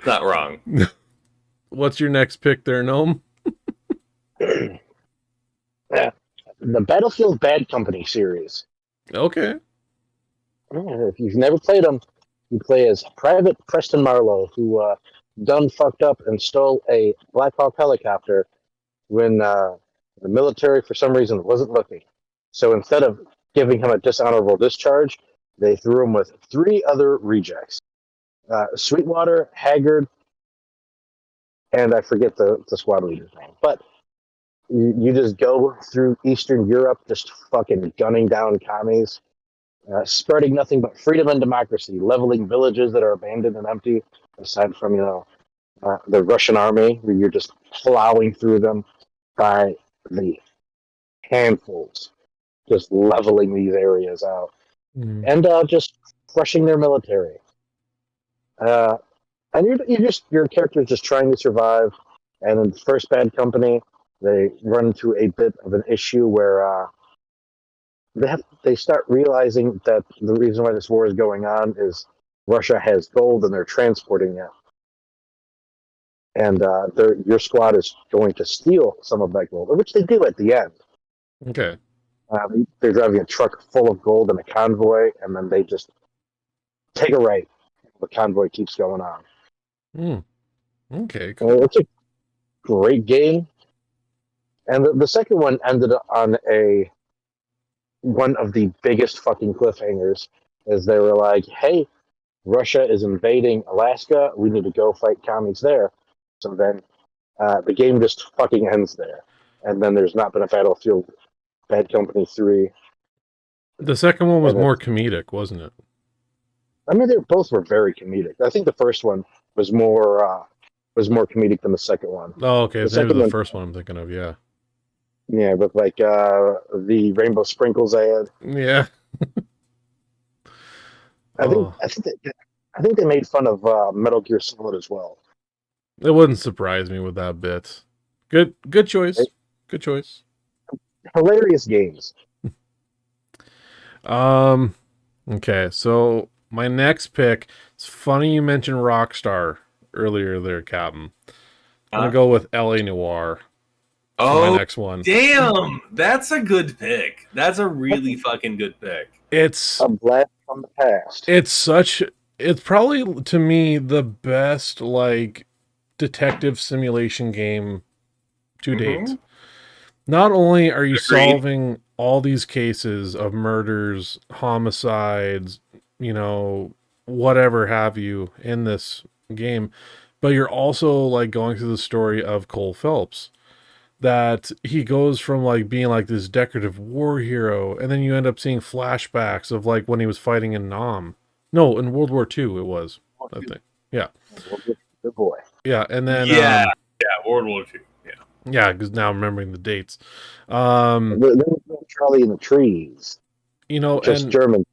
Not wrong. What's your next pick there, Gnome? Yeah. The Battlefield Bad Company series. Okay. If you've never played them, you play as Private Preston Marlowe, who done fucked up and stole a Black Hawk helicopter when the military, for some reason, wasn't looking. So instead of giving him a dishonorable discharge, they threw him with 3 other rejects. Sweetwater, Haggard, and I forget the squad leader's name. But you just go through Eastern Europe just fucking gunning down commies. Spreading nothing but freedom and democracy, leveling villages that are abandoned and empty, aside from, the Russian army, where you're just plowing through them by the handfuls, just leveling these areas out, and just crushing their military. And your character is just trying to survive, and in the first Bad Company, they run into a bit of an issue where they start realizing that the reason why this war is going on is Russia has gold and they're transporting it. And your squad is going to steal some of that gold, which they do at the end. Okay. They're driving a truck full of gold in a convoy, and then they just take a right. The convoy keeps going on. Okay, cool. It's a great game. And the second one ended on one of the biggest fucking cliffhangers, as they were like, hey, Russia is invading Alaska. We need to go fight commies there. So then the game just fucking ends there. And then there's not been a Battlefield Bad Company 3. The second one was more comedic, wasn't it? I mean, they both were very comedic. I think the first one was more comedic than the second one. Oh, okay. Maybe the first one I'm thinking of, yeah. Yeah, with like the rainbow sprinkles ad. Yeah. I think they made fun of Metal Gear Solid as well. It wouldn't surprise me with that bit. Good choice. Right? Good choice. Hilarious games. Okay, so my next pick, it's funny you mentioned Rockstar earlier there, Captain. I'm gonna go with LA Noire. Oh, my next one. Damn, that's a good pick. That's a really fucking good pick. It's a blast from the past. It's probably, to me, the best like detective simulation game to date. Not only are you solving all these cases of murders, homicides, whatever have you in this game, but you're also like going through the story of Cole Phelps. That he goes from like being like this decorative war hero, and then you end up seeing flashbacks of like when he was fighting in Nam. No, in World War II it was. I think. Yeah. Good boy. Yeah, and then World War II. Yeah, because now I'm remembering the dates. There was no Charlie in the Trees. Just and German.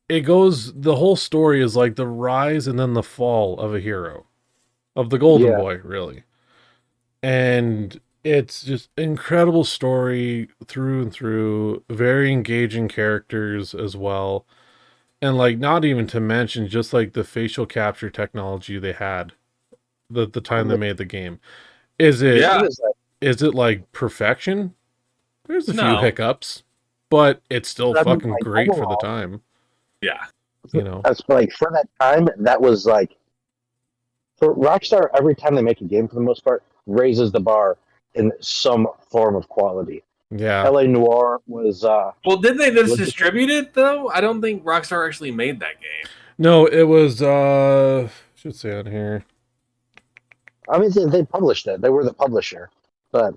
It goes. The whole story is like the rise and then the fall of a hero, of the Golden Boy, really, and it's just incredible story through and through. Very engaging characters as well, and like not even to mention just like the facial capture technology they had, the time they made the game. Is it like perfection? There's a few hiccups, but it's still fucking great for the time. Yeah. That's like for that time, that was like for Rockstar, every time they make a game for the most part, raises the bar in some form of quality. Yeah. LA Noire was well, did they just distribute it though? I don't think Rockstar actually made that game. No, it was should say on here. I mean, they published it. They were the publisher, but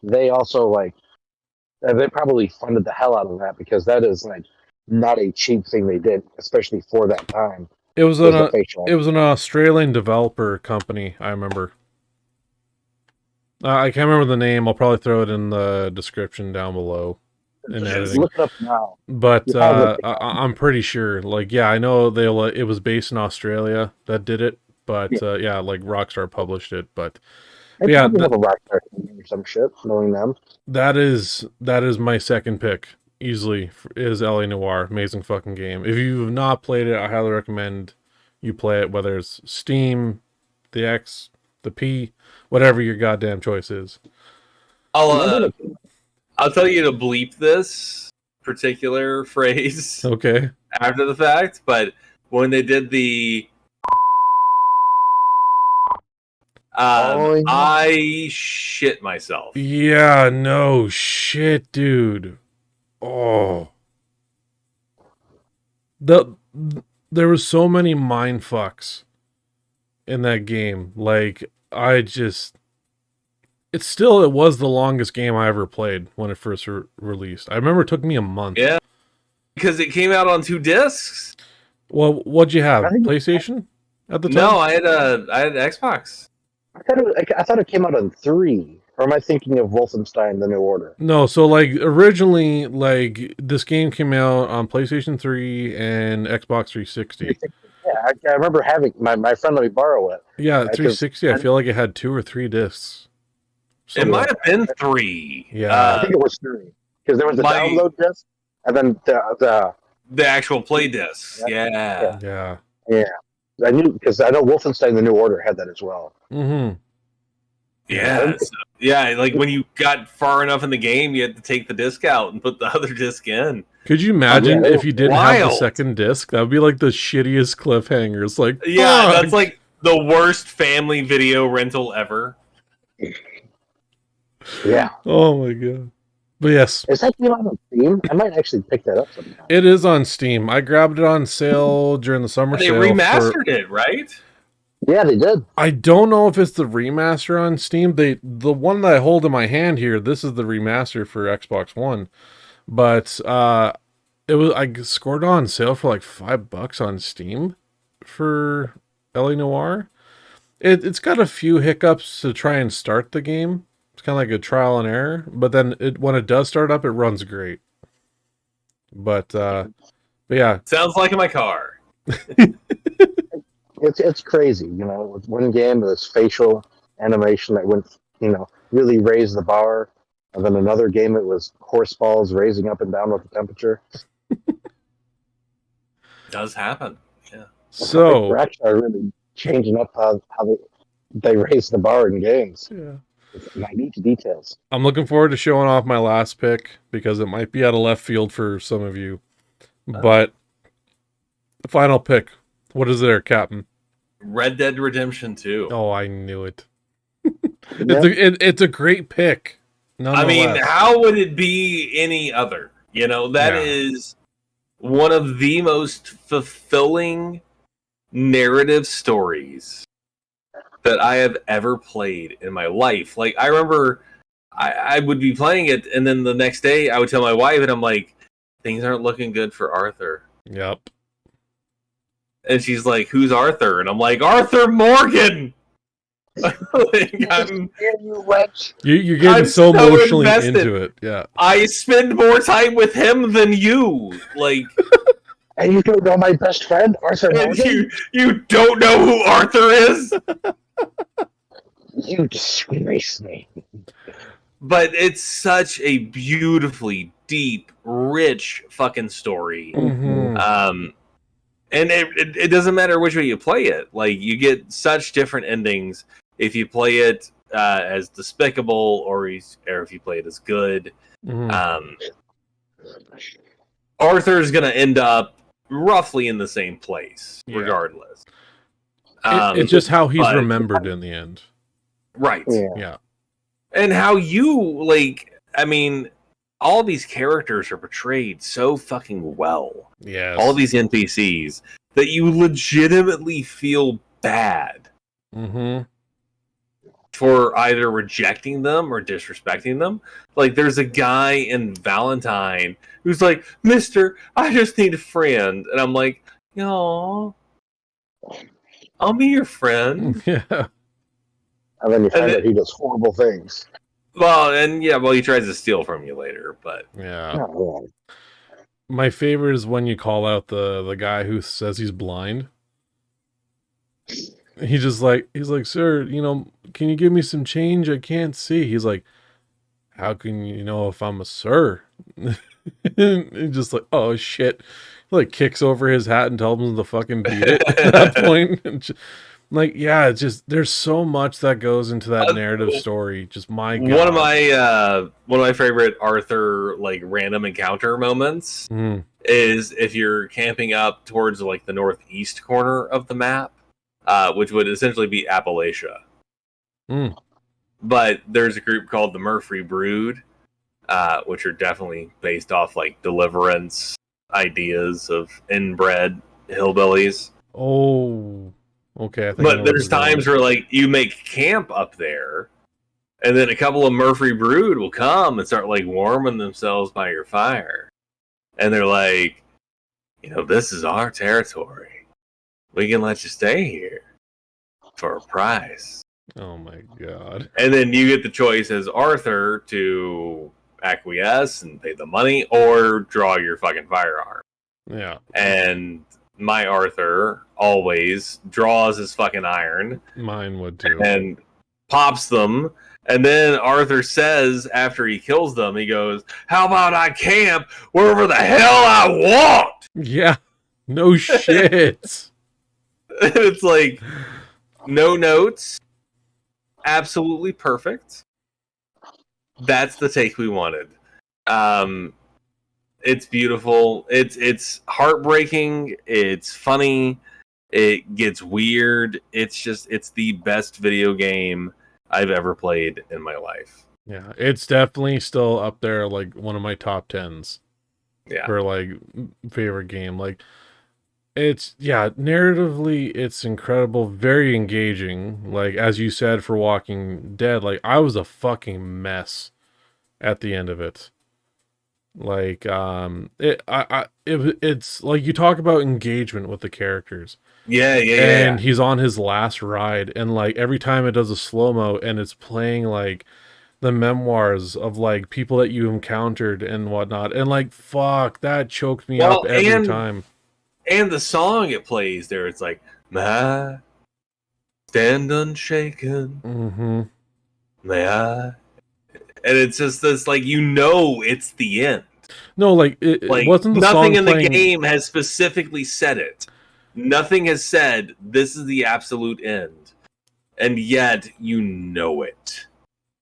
they also like they probably funded the hell out of that because that is like not a cheap thing they did, especially for that time. It was Was the facial? it was an Australian developer company, I remember. I can't remember the name. I'll probably throw it in the description down below in editing. Look it up now. But You have it. I'm pretty sure. Like, yeah, I know it was based in Australia that did it. But yeah, like Rockstar published it. But They yeah, probably have a Rockstar or some shit, knowing them. that is my second pick easily is LA Noire. Amazing fucking game. If you've not played it, I highly recommend you play it. Whether it's Steam, the X, the P, whatever your goddamn choice is. I'll tell you to bleep this particular phrase Okay. after the fact, but when they did the yeah. I shit myself. Yeah, no shit, dude. Oh. There was so many mind fucks in that game. Like, it was the longest game I ever played when it first released. I remember it took me a month. Yeah. Because it came out on 2 discs. Well, what'd you have? I think- PlayStation at the time? No, I had Xbox. I thought it came out on 3. Or am I thinking of Wolfenstein: The New Order? No, so like originally, like this game came out on PlayStation 3 and Xbox 360. Yeah, I remember having my friend let me borrow it. Yeah, 360. I feel like it had 2 or 3 discs. It might have been 3. Yeah. I think it was 3 because there was the my- download disc and then The actual play discs. Yeah. Yeah. I knew because I know Wolfenstein: The New Order had that as well. Mm-hmm. Yeah. So, yeah, like when you got far enough in the game, you had to take the disc out and put the other disc in. Could you imagine yeah, if you didn't have the wild. second disc? That would be like the shittiest cliffhanger. It's like, Yeah, fuck! that's like the worst family video rental ever. Yeah, Oh my god. But yes, is that game on Steam? I might actually pick that up sometime. it is on Steam. I grabbed it on sale during the summer They sale. remastered it, right? Yeah, they did. I don't know if it's the remaster on Steam. The one that I hold in my hand here, this is the remaster for Xbox One. But I scored on sale for like $5 on Steam for LA Noire. It's got a few hiccups to try and start the game. It's kind of like a trial and error, but then when it does start up, it runs great. But yeah, Sounds like in my car. It's crazy, with one game with this facial animation that went, really raised the bar, and then another game it was horse balls raising up and down with the temperature. Does happen. Yeah. so We're actually really changing up how they raise the bar in games. yeah. With minute details. I'm looking forward to showing off my last pick because it might be out of left field for some of you. But the final pick, what is there, Captain? Red Dead Redemption 2. Oh, I knew it. Yeah. It's a great pick. I mean, nonetheless. how would it be any other? That Yeah. is one of the most fulfilling narrative stories that I have ever played in my life. Like, I remember I would be playing it, and then the next day I would tell my wife, and I'm like, things aren't looking good for Arthur. Yep. And she's like, who's Arthur? And I'm like, Arthur Morgan! Like, You're getting I'm so so emotionally invested. into it. Yeah. I spend more time with him than you. Like, And you don't know my best friend, Arthur and Morgan? you don't know who Arthur is? You disgrace me. But it's such a beautifully deep, rich fucking story. Mhm. And it doesn't matter which way you play it. Like, you get such different endings if you play it as despicable or if you play it as good. Mhm. Arthur's going to end up roughly in the same place, Yeah. regardless. It's just how he's but- remembered in the end. Right. Yeah. Yeah. And how all these characters are portrayed so fucking well. Yes. All these NPCs. that you legitimately feel bad for either rejecting them or disrespecting them. Like, there's a guy in Valentine who's like, "Mister, I just need a friend," and I'm like, "No, I'll be your friend." Yeah. And then you find out he does horrible things. Well, he tries to steal from you later, but yeah. Oh, My favorite is when you call out the guy who says he's blind. He's like, "Sir, can you give me some change? I can't see." He's like, "How can you know if I'm a sir?" And he's just like, "Oh shit!" He like kicks over his hat and tells him to fucking beat it. At that point, like, yeah, it's just there's so much that goes into that narrative story. Just my God. One of my favorite Arthur like random encounter moments is if you're camping up towards like the northeast corner of the map, which would essentially be Appalachia. But there's a group called the Murphy Brood, which are definitely based off like Deliverance ideas of inbred hillbillies. Oh, okay. But there's times where like you make camp up there, and then a couple of Murphy Brood will come and start like warming themselves by your fire, and they're like, this is our territory. We can let you stay here for a price. Oh my God. And then you get the choice as Arthur to acquiesce and pay the money or draw your fucking firearm. Yeah. And my Arthur always draws his fucking iron. Mine would too. And pops them. And then Arthur says, after he kills them, he goes, "How about I camp wherever the hell I want?" Yeah. No shit. It's like, no notes. Absolutely perfect. That's the take we wanted. It's beautiful. It's heartbreaking. It's funny. It gets weird. It's the best video game I've ever played in my life. Yeah, it's definitely still up there, like one of my top 10s. Yeah. For like favorite game. Like, it's narratively it's incredible, very engaging. Like, as you said for Walking Dead, like I was a fucking mess at the end of it. Like, it's like you talk about engagement with the characters. Yeah. And he's on his last ride, and like every time it does a slow-mo and it's playing like the memoirs of like people that you encountered and whatnot, and like fuck, that choked me up every time. And the song it plays there, it's like, "My stand unshaken, may I?" And it's just this like, it's the end. No, like it wasn't the nothing song in playing... the game has specifically said it. Nothing has said this is the absolute end, and yet it.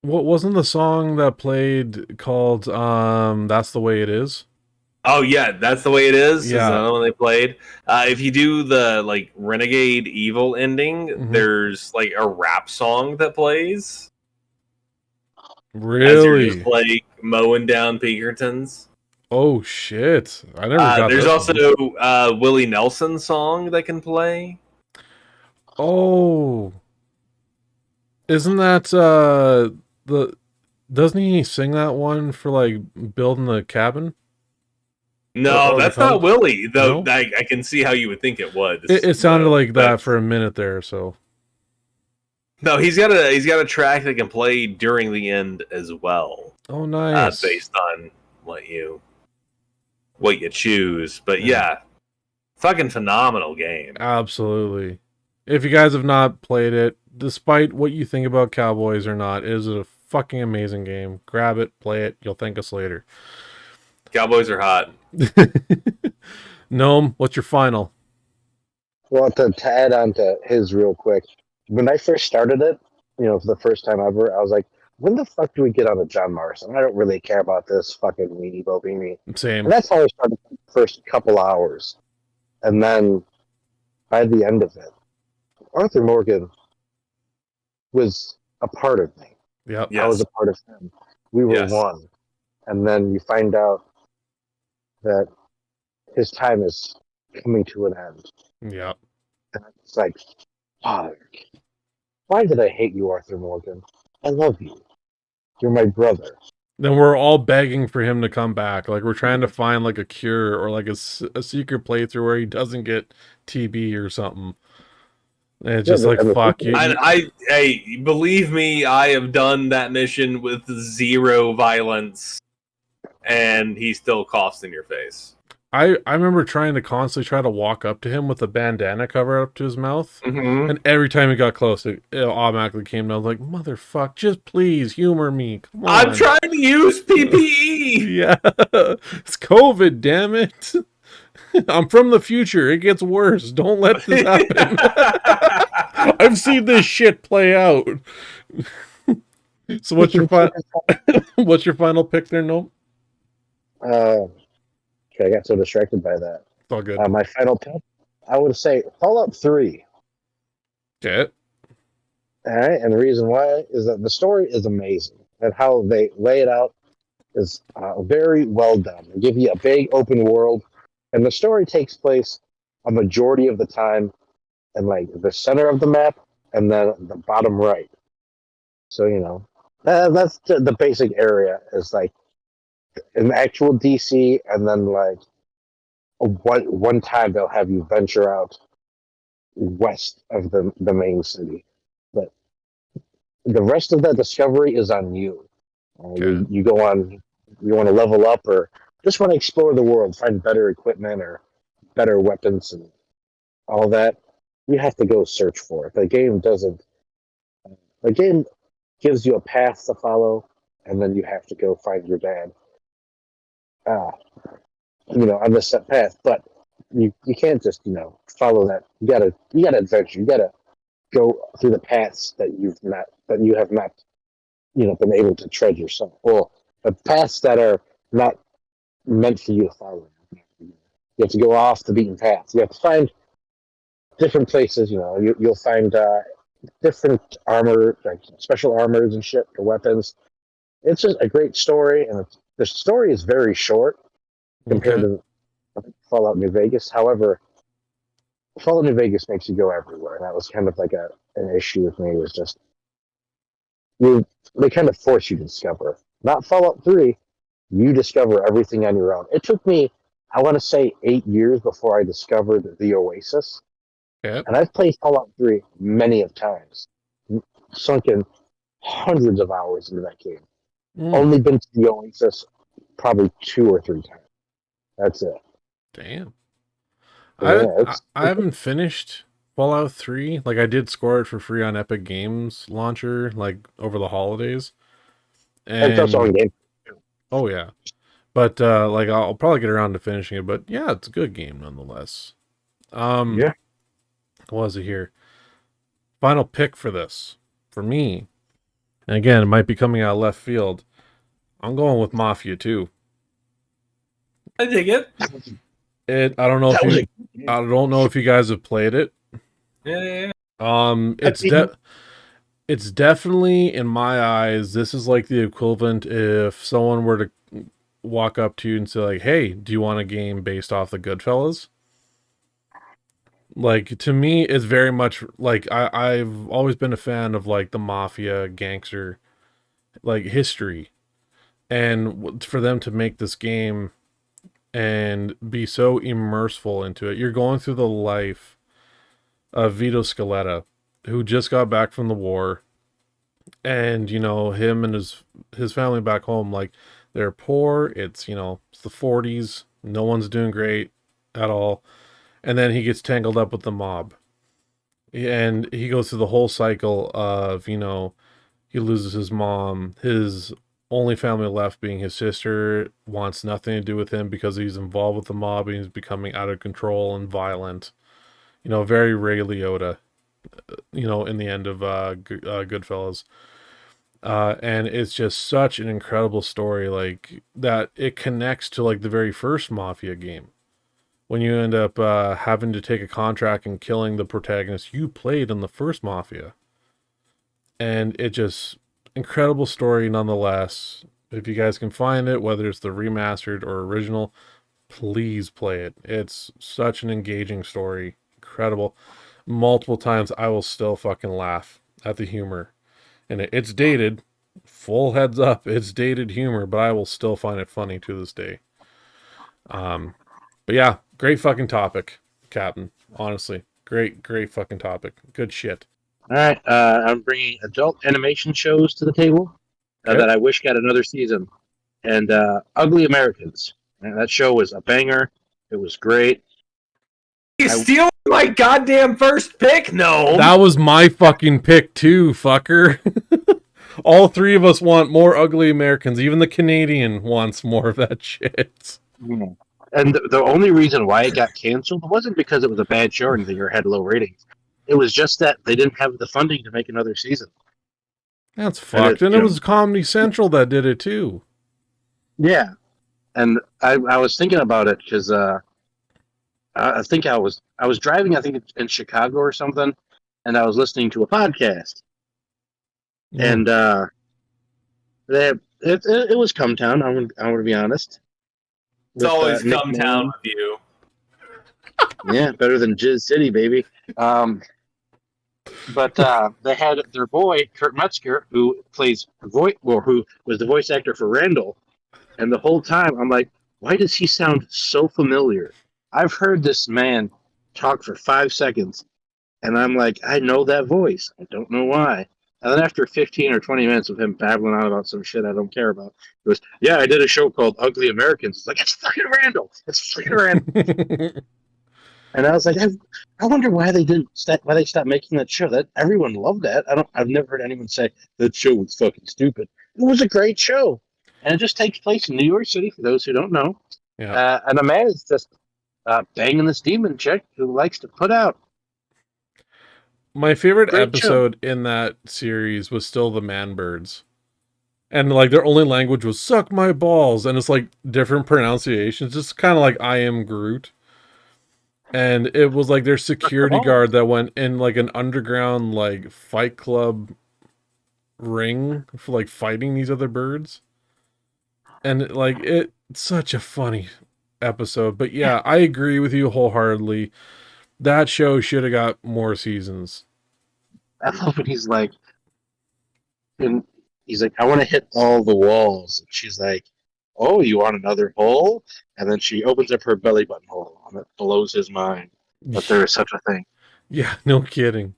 What wasn't the song that played called "That's the Way It Is"? Oh yeah, That's the Way It Is. Yeah. Is another one they played. If you do the like Renegade Evil ending, there's like a rap song that plays. Really? As you're just like mowing down Pinkertons. Oh shit! I never got. There's also a Willie Nelson song that can play. Oh, isn't that doesn't he sing that one for like building the cabin? No, that's not Willie, though. No? I can see how you would think it would. It sounded like that for a minute there, so. No, he's got a track that can play during the end as well. Oh, nice. Based on what you choose, but yeah, fucking phenomenal game. Absolutely. If you guys have not played it, despite what you think about Cowboys or not, it is a fucking amazing game. Grab it, play it. You'll thank us later. Cowboys are hot. Gnome, what's your final? Well, to add on to his real quick, when I first started it, for the first time ever, I was like, when the fuck do we get on a John Morrison? I don't really care about this fucking weenie bobini. Same. And that's how I started the first couple hours. And then by the end of it, Arthur Morgan was a part of me. Yep. I was a part of him. We were one. And then you find out that his time is coming to an end. Yeah. It's like, Father, why did I hate you, Arthur Morgan? I love you. You're my brother. Then we're all begging for him to come back. Like we're trying to find like a cure or like a secret playthrough where he doesn't get TB or something. And it's Yeah, just like and the fuck sequel, you. Hey, believe me, I have done that mission with zero violence, and he still coughs in your face. I remember trying to constantly try to walk up to him with a bandana cover up to his mouth. Mm-hmm. And every time he got close, it automatically came down. I was like, motherfuck, just please humor me. Come I'm on. trying to use PPE. Yeah. It's COVID, damn it. I'm from the future. It gets worse. Don't let this happen. I've seen this shit play out. So what's your final pick there, Nope? okay, I got so distracted by that. It's all good. My final pick, I would say Fallout 3. Okay. All right, and the reason why is that the story is amazing, and how they lay it out is very well done. They give you a big open world, and the story takes place a majority of the time in like the center of the map and then the bottom right. So that's the basic area is like an actual DC, and then like one time they'll have you venture out west of the main city, but the rest of that discovery is on you. Okay. You go on, you want to level up or just want to explore the world, find better equipment or better weapons and all that. You have to go search for it. The game gives you a path to follow, and then you have to go find your dad. Uh, on the set path. But you can't just follow that. You gotta adventure. You gotta go through the paths that you have not been able to tread yourself, or the paths that are not meant for you to follow. You have to go off the beaten path. You have to find different places. You'll find different armor, like special armors and shit, or weapons. It's just a great story, and the story is very short compared Okay. to Fallout New Vegas. However, Fallout New Vegas makes you go everywhere, and that was kind of like an issue with me. Was just you they kind of force you to discover. Not Fallout 3, you discover everything on your own. It took me, I want to say, 8 years before I discovered the Oasis, Okay. and I've played Fallout 3 many of times, sunk in hundreds of hours into that game. Mm, Only been to the Oasis probably 2 or 3 times. That's it. damn. But I, yeah, I I haven't finished Fallout 3. Like I did score it for free on Epic Games launcher like over the holidays. it's also And on Game. oh yeah. But like I'll probably get around to finishing it, but yeah, it's a good game nonetheless. Um Yeah. what was it here? Final pick for this. For me. And again, it might be coming out of left field. I'm going with Mafia 2. I dig it. I don't know if That was you I don't know if you guys have played it. Yeah. It's it's definitely in my eyes, this is like the equivalent if someone were to walk up to you and say like, "Hey, do you want a game based off the Goodfellas?" Like to me, it's very much like I've always been a fan of like the mafia gangster like history, and for them to make this game and be so immerseful into it, you're going through the life of Vito Scaletta, who just got back from the war, and him and his family back home, like they're poor. It's the 40s. No one's doing great at all, and then he gets tangled up with the mob, and he goes through the whole cycle of he loses his mom, his only family left being his sister wants nothing to do with him because he's involved with the mob and he's becoming out of control and violent. Very Ray Liotta, in the end of Goodfellas. And it's just such an incredible story, like that it connects to like the very first Mafia game when you end up having to take a contract and killing the protagonist you played in the first Mafia. And it just incredible story nonetheless. If you guys can find it, whether it's the remastered or original, please play it. It's such an engaging story, incredible. Multiple times I will still fucking laugh at the humor. And it's dated. Full heads up, it's dated humor, but I will still find it funny to this day. But yeah, great fucking topic, Captain. Honestly, great fucking topic. Good shit. All right, I'm bringing adult animation shows to the table Okay. that I wish got another season. And Ugly Americans. And that show was a banger. It was great. You stealing my goddamn first pick? No. That was my fucking pick too, fucker. All three of us want more Ugly Americans. Even the Canadian wants more of that shit. And the only reason why it got canceled wasn't because it was a bad show or anything or had low ratings. It was just that they didn't have the funding to make another season. That's fucked. And it was Comedy Central that did it too. Yeah. And I was thinking about it because I think I was driving, I think in Chicago or something, and I was listening to a podcast. And it was Come Town, I'm gonna be honest. It's always Come Town with you. Yeah, better than Jizz City, baby. But they had their boy Kurt Metzger, who who was the voice actor for Randall, and the whole time I'm like, why does he sound so familiar? I've heard this man talk for 5 seconds, and I'm like, I know that voice. I don't know why. And then after 15 or 20 minutes of him babbling on about some shit I don't care about, he goes, yeah, I did a show called Ugly Americans. It's like, it's fucking Randall. It's fucking Randall. And I was like, I wonder why they stopped making that show. That everyone loved that. I've never heard anyone say that show was fucking stupid. It was a great show, and it just takes place in New York City. For those who don't know, and a man is just banging this demon chick who likes to put out. My favorite episode in that series was still the Man Birds. And like their only language was suck my balls, and it's like different pronunciations, just kind of like I am Groot. And it was like their security guard that went in like an underground like fight club ring for like fighting these other birds. And like it's such a funny episode. But yeah, I agree with you wholeheartedly. That show should have got more seasons. I love when he's like, I want to hit all the walls. And she's like, oh, you want another hole? And then she opens up her belly button hole, and it blows his mind that there is such a thing. Yeah, no kidding.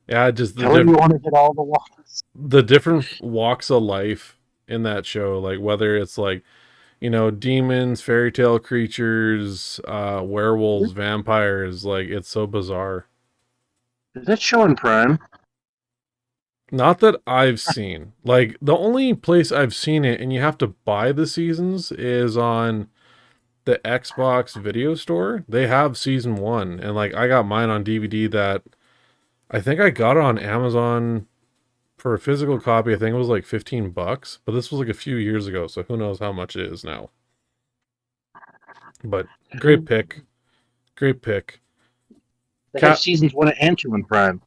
Yeah, just you want to hit all the walls. The different walks of life in that show, like whether it's like, you know, demons, fairy tale creatures, werewolves, vampires, like it's so bizarre. Is that show on Prime? Not that I've seen. Like the only place I've seen it, and you have to buy the seasons, is on the Xbox video store. They have season 1, and like I got mine on DVD. That I think I got it on Amazon for a physical copy. I think it was like $15, but this was like a few years ago, so who knows how much it is now. But great pick. Great pick. They have seasons 1 and 2 on Prime.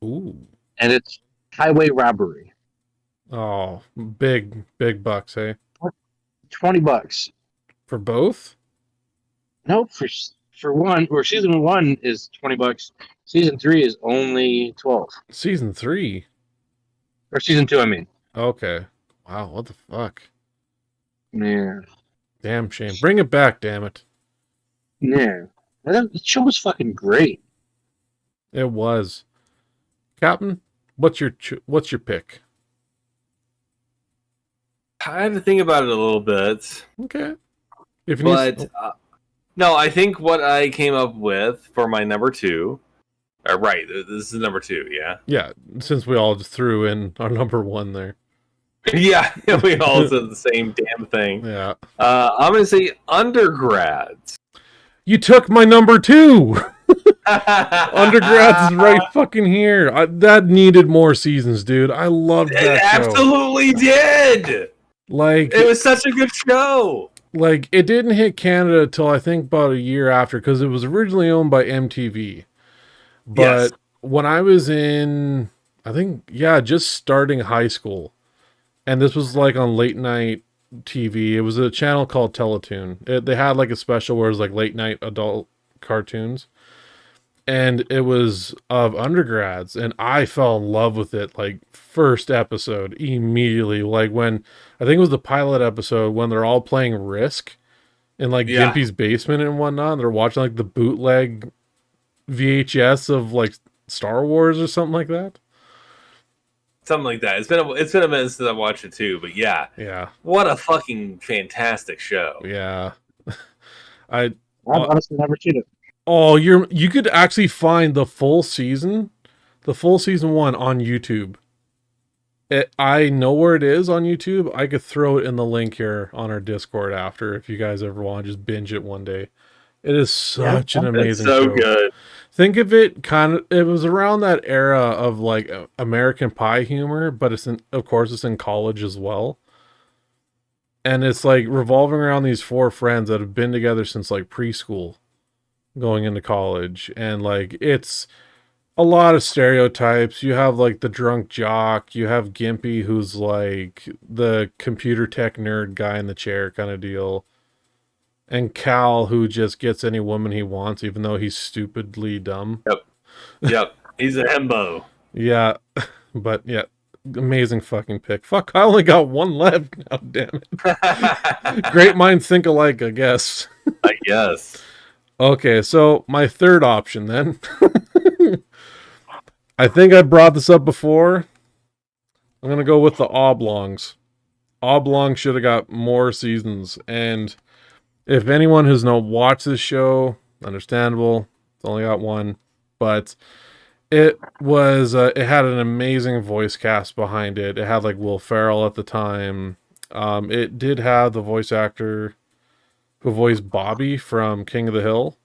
Ooh. And it's Highway Robbery. Oh, big bucks, hey? $20. For both? Nope, for one, or season 1 is $20. Season 3 is only 12. Season 3? Or season 2, I mean. Okay. Wow, what the fuck? Yeah. Damn shame. Bring it back, damn it. Yeah. The show was fucking great. It was. Captain, what's your pick? I had to think about it a little bit. Okay. No, I think what I came up with for my number 2. Right, this is number 2, yeah? Yeah, since we all just threw in our number 1 there. Yeah, we all said the same damn thing. Yeah. I'm going to say Undergrads. You took my number 2! Undergrads is right fucking here. That needed more seasons, dude. I loved that show. It absolutely did! Like, it was such a good show! Like, it didn't hit Canada till I think about a year after, because it was originally owned by MTV. But when I was in, I think, just starting high school, and this was like on late night TV. It was a channel called Teletoon. They had like a special where it was like late night adult cartoons. and it was of undergrads, and I fell in love with it like first episode immediately. Like when I think it was the pilot episode when they're all playing Risk in like Yeah, Gimpy's basement and whatnot. They're watching like the bootleg VHS of like Star Wars or something like that. something like that. It's been a minute since I watched it too, but yeah, Yeah, what a fucking fantastic show. yeah. I I've honestly never seen it. oh, you could actually find the full season 1 on YouTube. I know where it is on YouTube. I could throw it in the link here on our Discord after if you guys ever want to just binge it one day. It is such an It's amazing so show. good. Think of it it was around that era of like American Pie humor, but of course it's in college as well. And it's like revolving around these four friends that have been together since like preschool going into college, and like it's a lot of stereotypes. You have like the drunk jock, you have Gimpy who's like the computer tech nerd guy in the chair kind of deal, and Cal who just gets any woman he wants even though he's stupidly dumb. Yep. He's a himbo. Yeah, but yeah, amazing fucking pick. Fuck, I only got one left now, damn it. Great minds think alike, I guess. I guess. Okay, so my third option then. I think I brought this up before. I'm going to go with the Oblongs. Oblong should have got more seasons. And if anyone who's not watched this show, understandable. It's only got one. But it had an amazing voice cast behind it. It had like Will Ferrell at the time. It did have the voice actor who voiced Bobby from King of the Hill.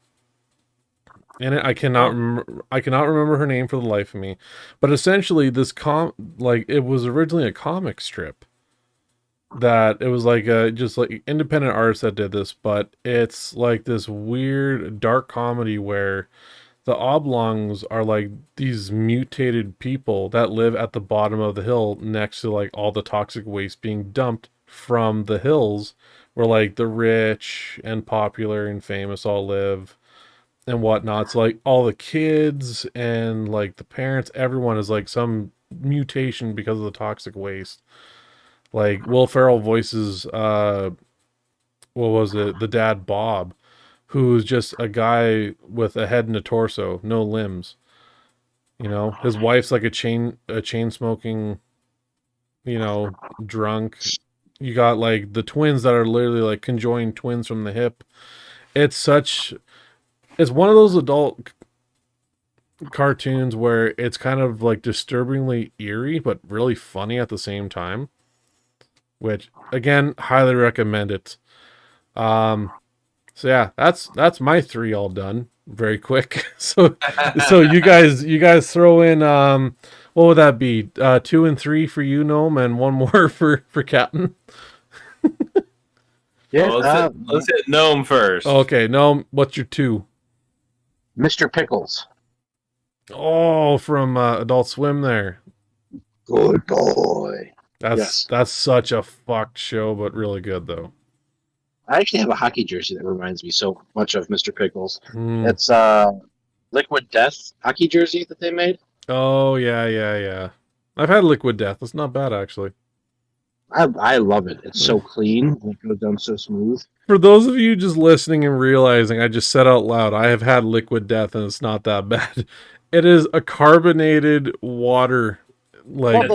And I cannot remember her name for the life of me, but essentially it was originally a comic strip that it was like just like independent artists that did this, but it's like this weird dark comedy where the Oblongs are like these mutated people that live at the bottom of the hill next to like all the toxic waste being dumped from the hills where like the rich and popular and famous all live and whatnot. So like all the kids and like the parents, everyone is like some mutation because of the toxic waste. Like Will Ferrell voices what was it? The dad Bob, who's just a guy with a head and a torso, no limbs. You know, his wife's like a chain smoking, drunk. You got like the twins that are literally like conjoined twins from the hip. It's one of those adult cartoons where it's kind of like disturbingly eerie but really funny at the same time, which again highly recommend it. So yeah, that's my three all done very quick. So you guys throw in what would that be, 2 and 3 for you, Gnome, and one more for Captain. Yeah, Well, let's hit Gnome first. Okay, Gnome, what's your 2? Mr. Pickles. Oh, from Adult Swim there. Good boy. That's such a fucked show, but really good though. I actually have a hockey jersey that reminds me so much of Mr. Pickles. Mm. It's Liquid Death hockey jersey that they made. Oh yeah. I've had Liquid Death. It's not bad actually. I love it. It's so clean. It goes down so smooth. For those of you just listening and realizing I just said out loud, I have had Liquid Death and it's not that bad. It is a carbonated water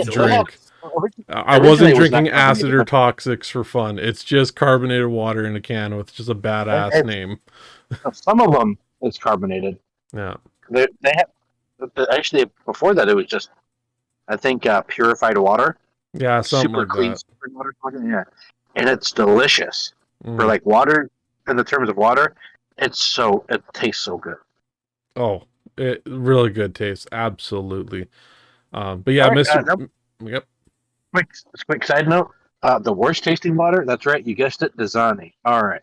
drink. I wasn't drinking acid or toxics for fun. It's just carbonated water in a can with just a badass name. Some of them is carbonated. Yeah. They have actually before that it was just I think purified water. Yeah, something super like clean that. super water. Yeah, and it's delicious for Mm. like water. In the terms of water, it tastes so good. Oh, it really good taste, absolutely. But yeah, All right, Mr. Yep. Quick side note: the worst tasting water. That's right, you guessed it, Dasani. All right,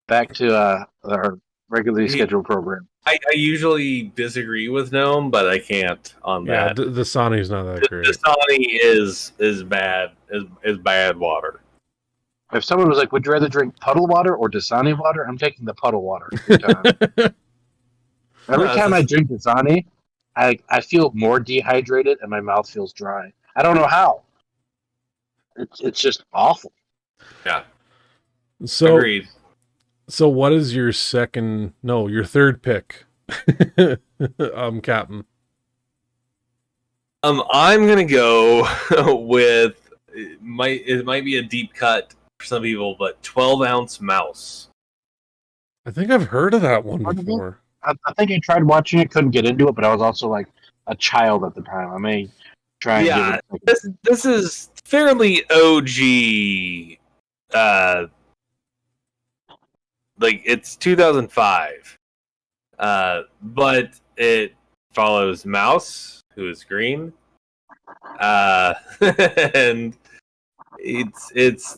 back to our regularly scheduled program. I usually disagree with Gnome, but I can't on Yeah, that. the Soni's not that great. Dasani is bad. Is bad water. If someone was like, "Would you rather drink puddle water or Dasani water?" I'm taking the puddle water. Every time. Every time I drink Dasani, I feel more dehydrated and my mouth feels dry. I don't know how. It's just awful. Yeah. So, Agreed. so what is your your third pick? Captain. I'm gonna go with it might be a deep cut for some people, but 12-ounce mouse. I think I've heard of that one Part of it. before. I think I tried watching it, couldn't get into it, but I was also like a child at the time. I may try and give Yeah, it. this is fairly OG. Like it's 2005, but it follows Mouse, who is green, and it's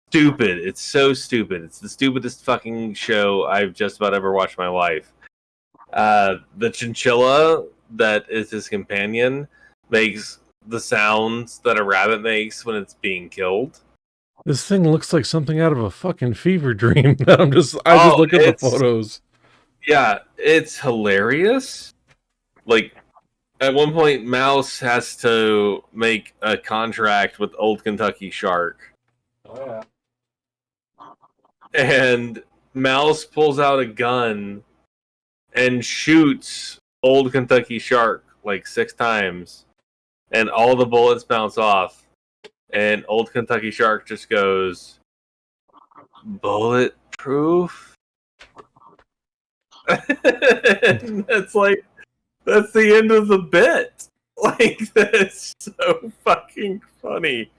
stupid. It's so stupid. It's the stupidest fucking show I've just about ever watched in my life. The chinchilla that is his companion makes the sounds that a rabbit makes when it's being killed. This thing looks like something out of a fucking fever dream. I just look at the photos. Yeah, it's hilarious. Like at one point, Mouse has to make a contract with Old Kentucky Shark. Oh yeah. And Mouse pulls out a gun and shoots Old Kentucky Shark like 6 times, and all the bullets bounce off. And Old Kentucky Shark just goes, "Bulletproof?" That's the end of the bit. Like, that's so fucking funny.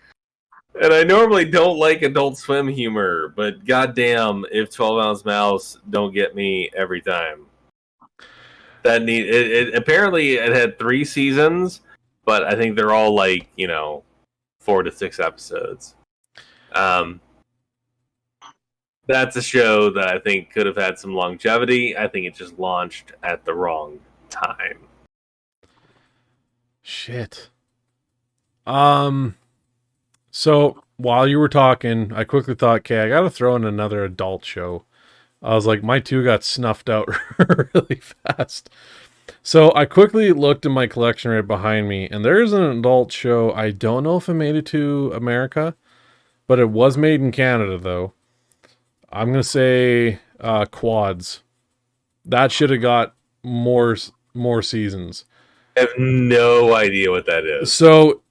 And I normally don't like Adult Swim humor, but goddamn, if 12-ounce mouse don't get me every time. Apparently it had 3 seasons, but I think they're all like 4 to 6 episodes. That's a show that I think could have had some longevity. I think it just launched at the wrong time. Shit. So while you were talking, I quickly thought, okay, I gotta throw in another adult show. I was like, my two got snuffed out really fast. So I quickly looked in my collection right behind me, and there is an adult show. I don't know if it made it to America, but it was made in Canada, though. I'm gonna say Quads. That should have got more seasons. I have no idea what that is. So,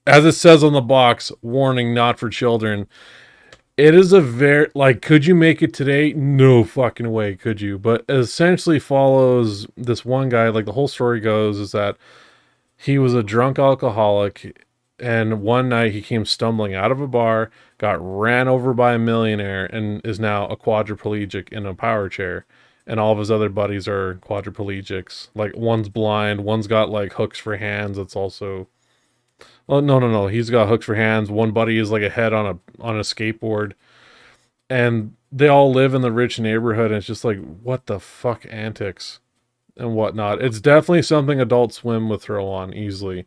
as it says on the box, warning, not for children. It is a very, like, could you make it today? No fucking way could you. But it essentially follows this one guy. Like, the whole story goes is that he was a drunk alcoholic, and one night he came stumbling out of a bar, got ran over by a millionaire, and is now a quadriplegic in a power chair. And all of his other buddies are quadriplegics. Like, one's blind, one's got like hooks for hands. It's also, well, no. He's got hooks for hands. One buddy is like a head on a skateboard, and they all live in the rich neighborhood. And it's just like, what the fuck antics and whatnot. It's definitely something Adult Swim would throw on easily.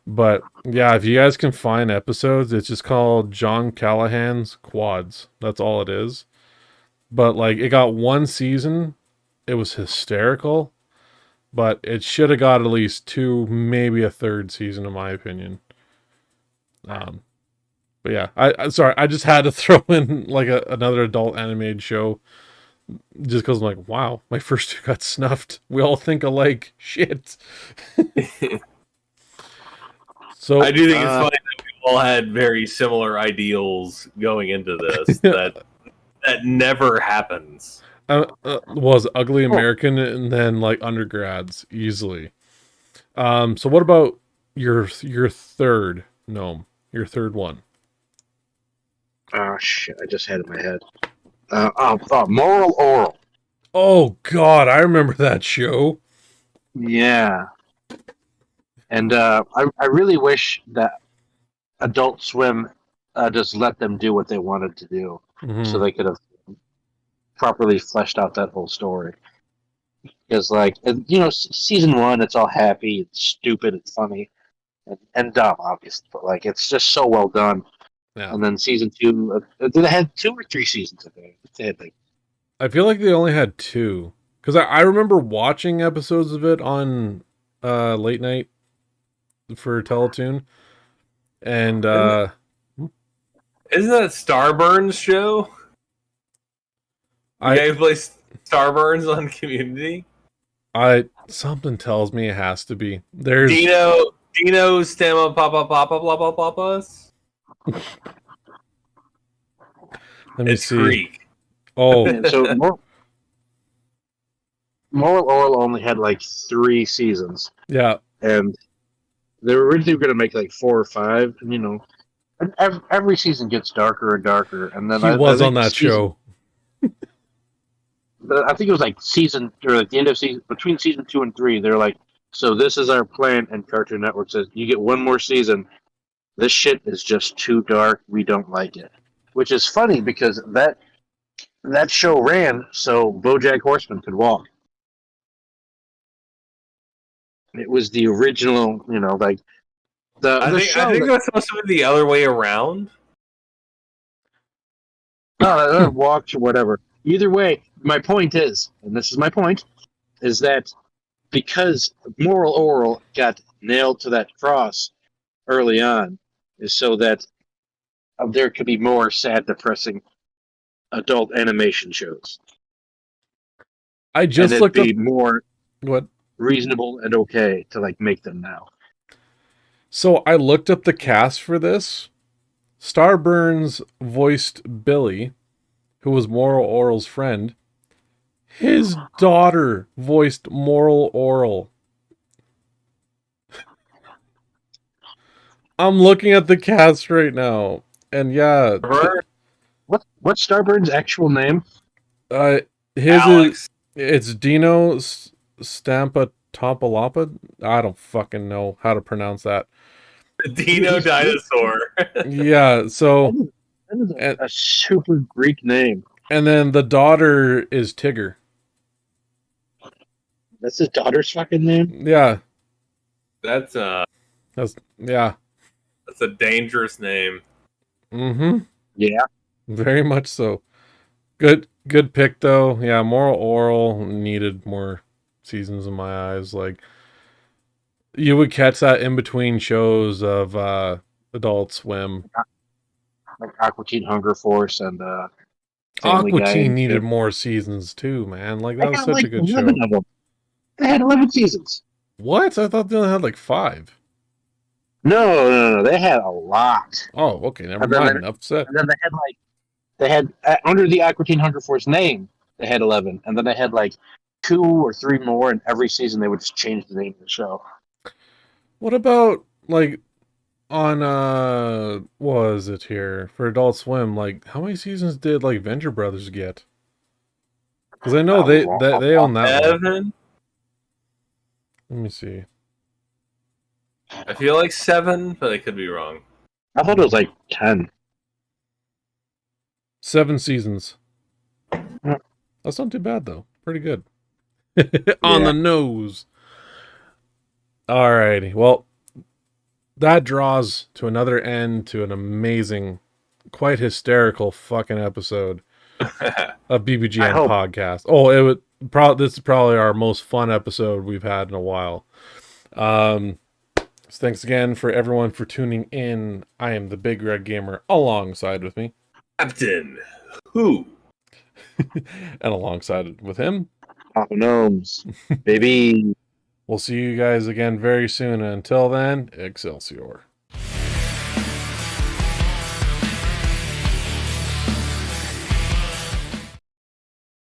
But yeah, if you guys can find episodes, it's just called John Callahan's Quads. That's all it is. But like, it got 1 season. It was hysterical. But it should have got at least 2, maybe a 3rd season, in my opinion. But yeah, I sorry, I just had to throw in like another adult animated show, just because I'm like, wow, my first 2 got snuffed. We all think alike. Shit. So I do think it's funny that we all had very similar ideals going into this. that never happens. Was Ugly American and then like undergrads easily. So what about your third gnome? Your third one? Oh shit! I just had it in my head. Moral Oral. Oh God, I remember that show. Yeah. And I really wish that Adult Swim just let them do what they wanted to do, so they could have properly fleshed out that whole story. Because, like, season 1, it's all happy, it's stupid, it's funny, and dumb, obviously. But like, it's just so well done. Yeah. And then season 2, they had 2 or 3 seasons. I think they had like. I feel like they only had 2. Because I remember watching episodes of it on late night for Teletoon. And Isn't that Starburns show? The guy who plays Starburns on Community? Something tells me it has to be. There's Dino Stemma Papa Papa blah blah Papas. Let me It's see. Creek. Oh, And so Moral Oral only had like 3 seasons, yeah. and they were originally going to make like 4 or 5, and and every season gets darker and darker, and then He I was on think that show. I think it was like season or like the end of season between season 2 and 3. They're like, so this is our plan, and Cartoon Network says you get one more season. This shit is just too dark. We don't like it, which is funny because that show ran so BoJack Horseman could walk. It was the original, like the show. I think that's supposed to be the other way around. No, walked or whatever. Either way, my point is, and this is my point, is that because Moral Oral got nailed to that cross early on, is so that there could be more sad, depressing adult animation shows, I and just it'd looked up be more what. reasonable and okay to like make them now. So I looked up the cast for this. Starburns voiced Billy, who was Moral Oral's friend. His daughter voiced Moral Oral. I'm looking at the cast right now, and yeah, What's Starbird's actual name? his Alex. it's Dino Stampa Topalapa. I don't fucking know how to pronounce that. Dino Dinosaur. Yeah, so That is and, a super Greek name. and then the daughter is Tigger. That's his daughter's fucking name? Yeah, That's yeah. a dangerous name. Mm-hmm. Yeah. Very much so. Good pick though. Yeah, Moral Oral needed more seasons in my eyes. Like you would catch that in between shows of Adult Swim. Like Aqua Teen Hunger Force and Family Aqua Guy Teen and needed shit. more seasons too, man. Like They that was had such like a good 11 show. of them. They had 11 seasons. What? I thought they only had like 5. No. They had a lot. Oh, okay, never And then, mind. Upset. and then they had under the Aqua Teen Hunger Force name, they had 11. And then they had like 2 or 3 more, and every season they would just change the name of the show. What about like on what was it here for Adult Swim? Like how many seasons did like Venture Brothers get? Because I know they own that one. 7? Let me see. I feel like 7, but I could be wrong. I thought it was like 10. 7 seasons. Yeah. That's not too bad though. Pretty good. On Yeah. the nose. Alrighty. Well, that draws to another end to an amazing, quite hysterical fucking episode of BBGN podcast. Oh, it would this is probably our most fun episode we've had in a while. So thanks again for everyone for tuning in. I am the Big Red Gamer alongside with me. Captain Who? And alongside with him. Papa Gnomes. Baby. We'll see you guys again very soon. Until then, Excelsior.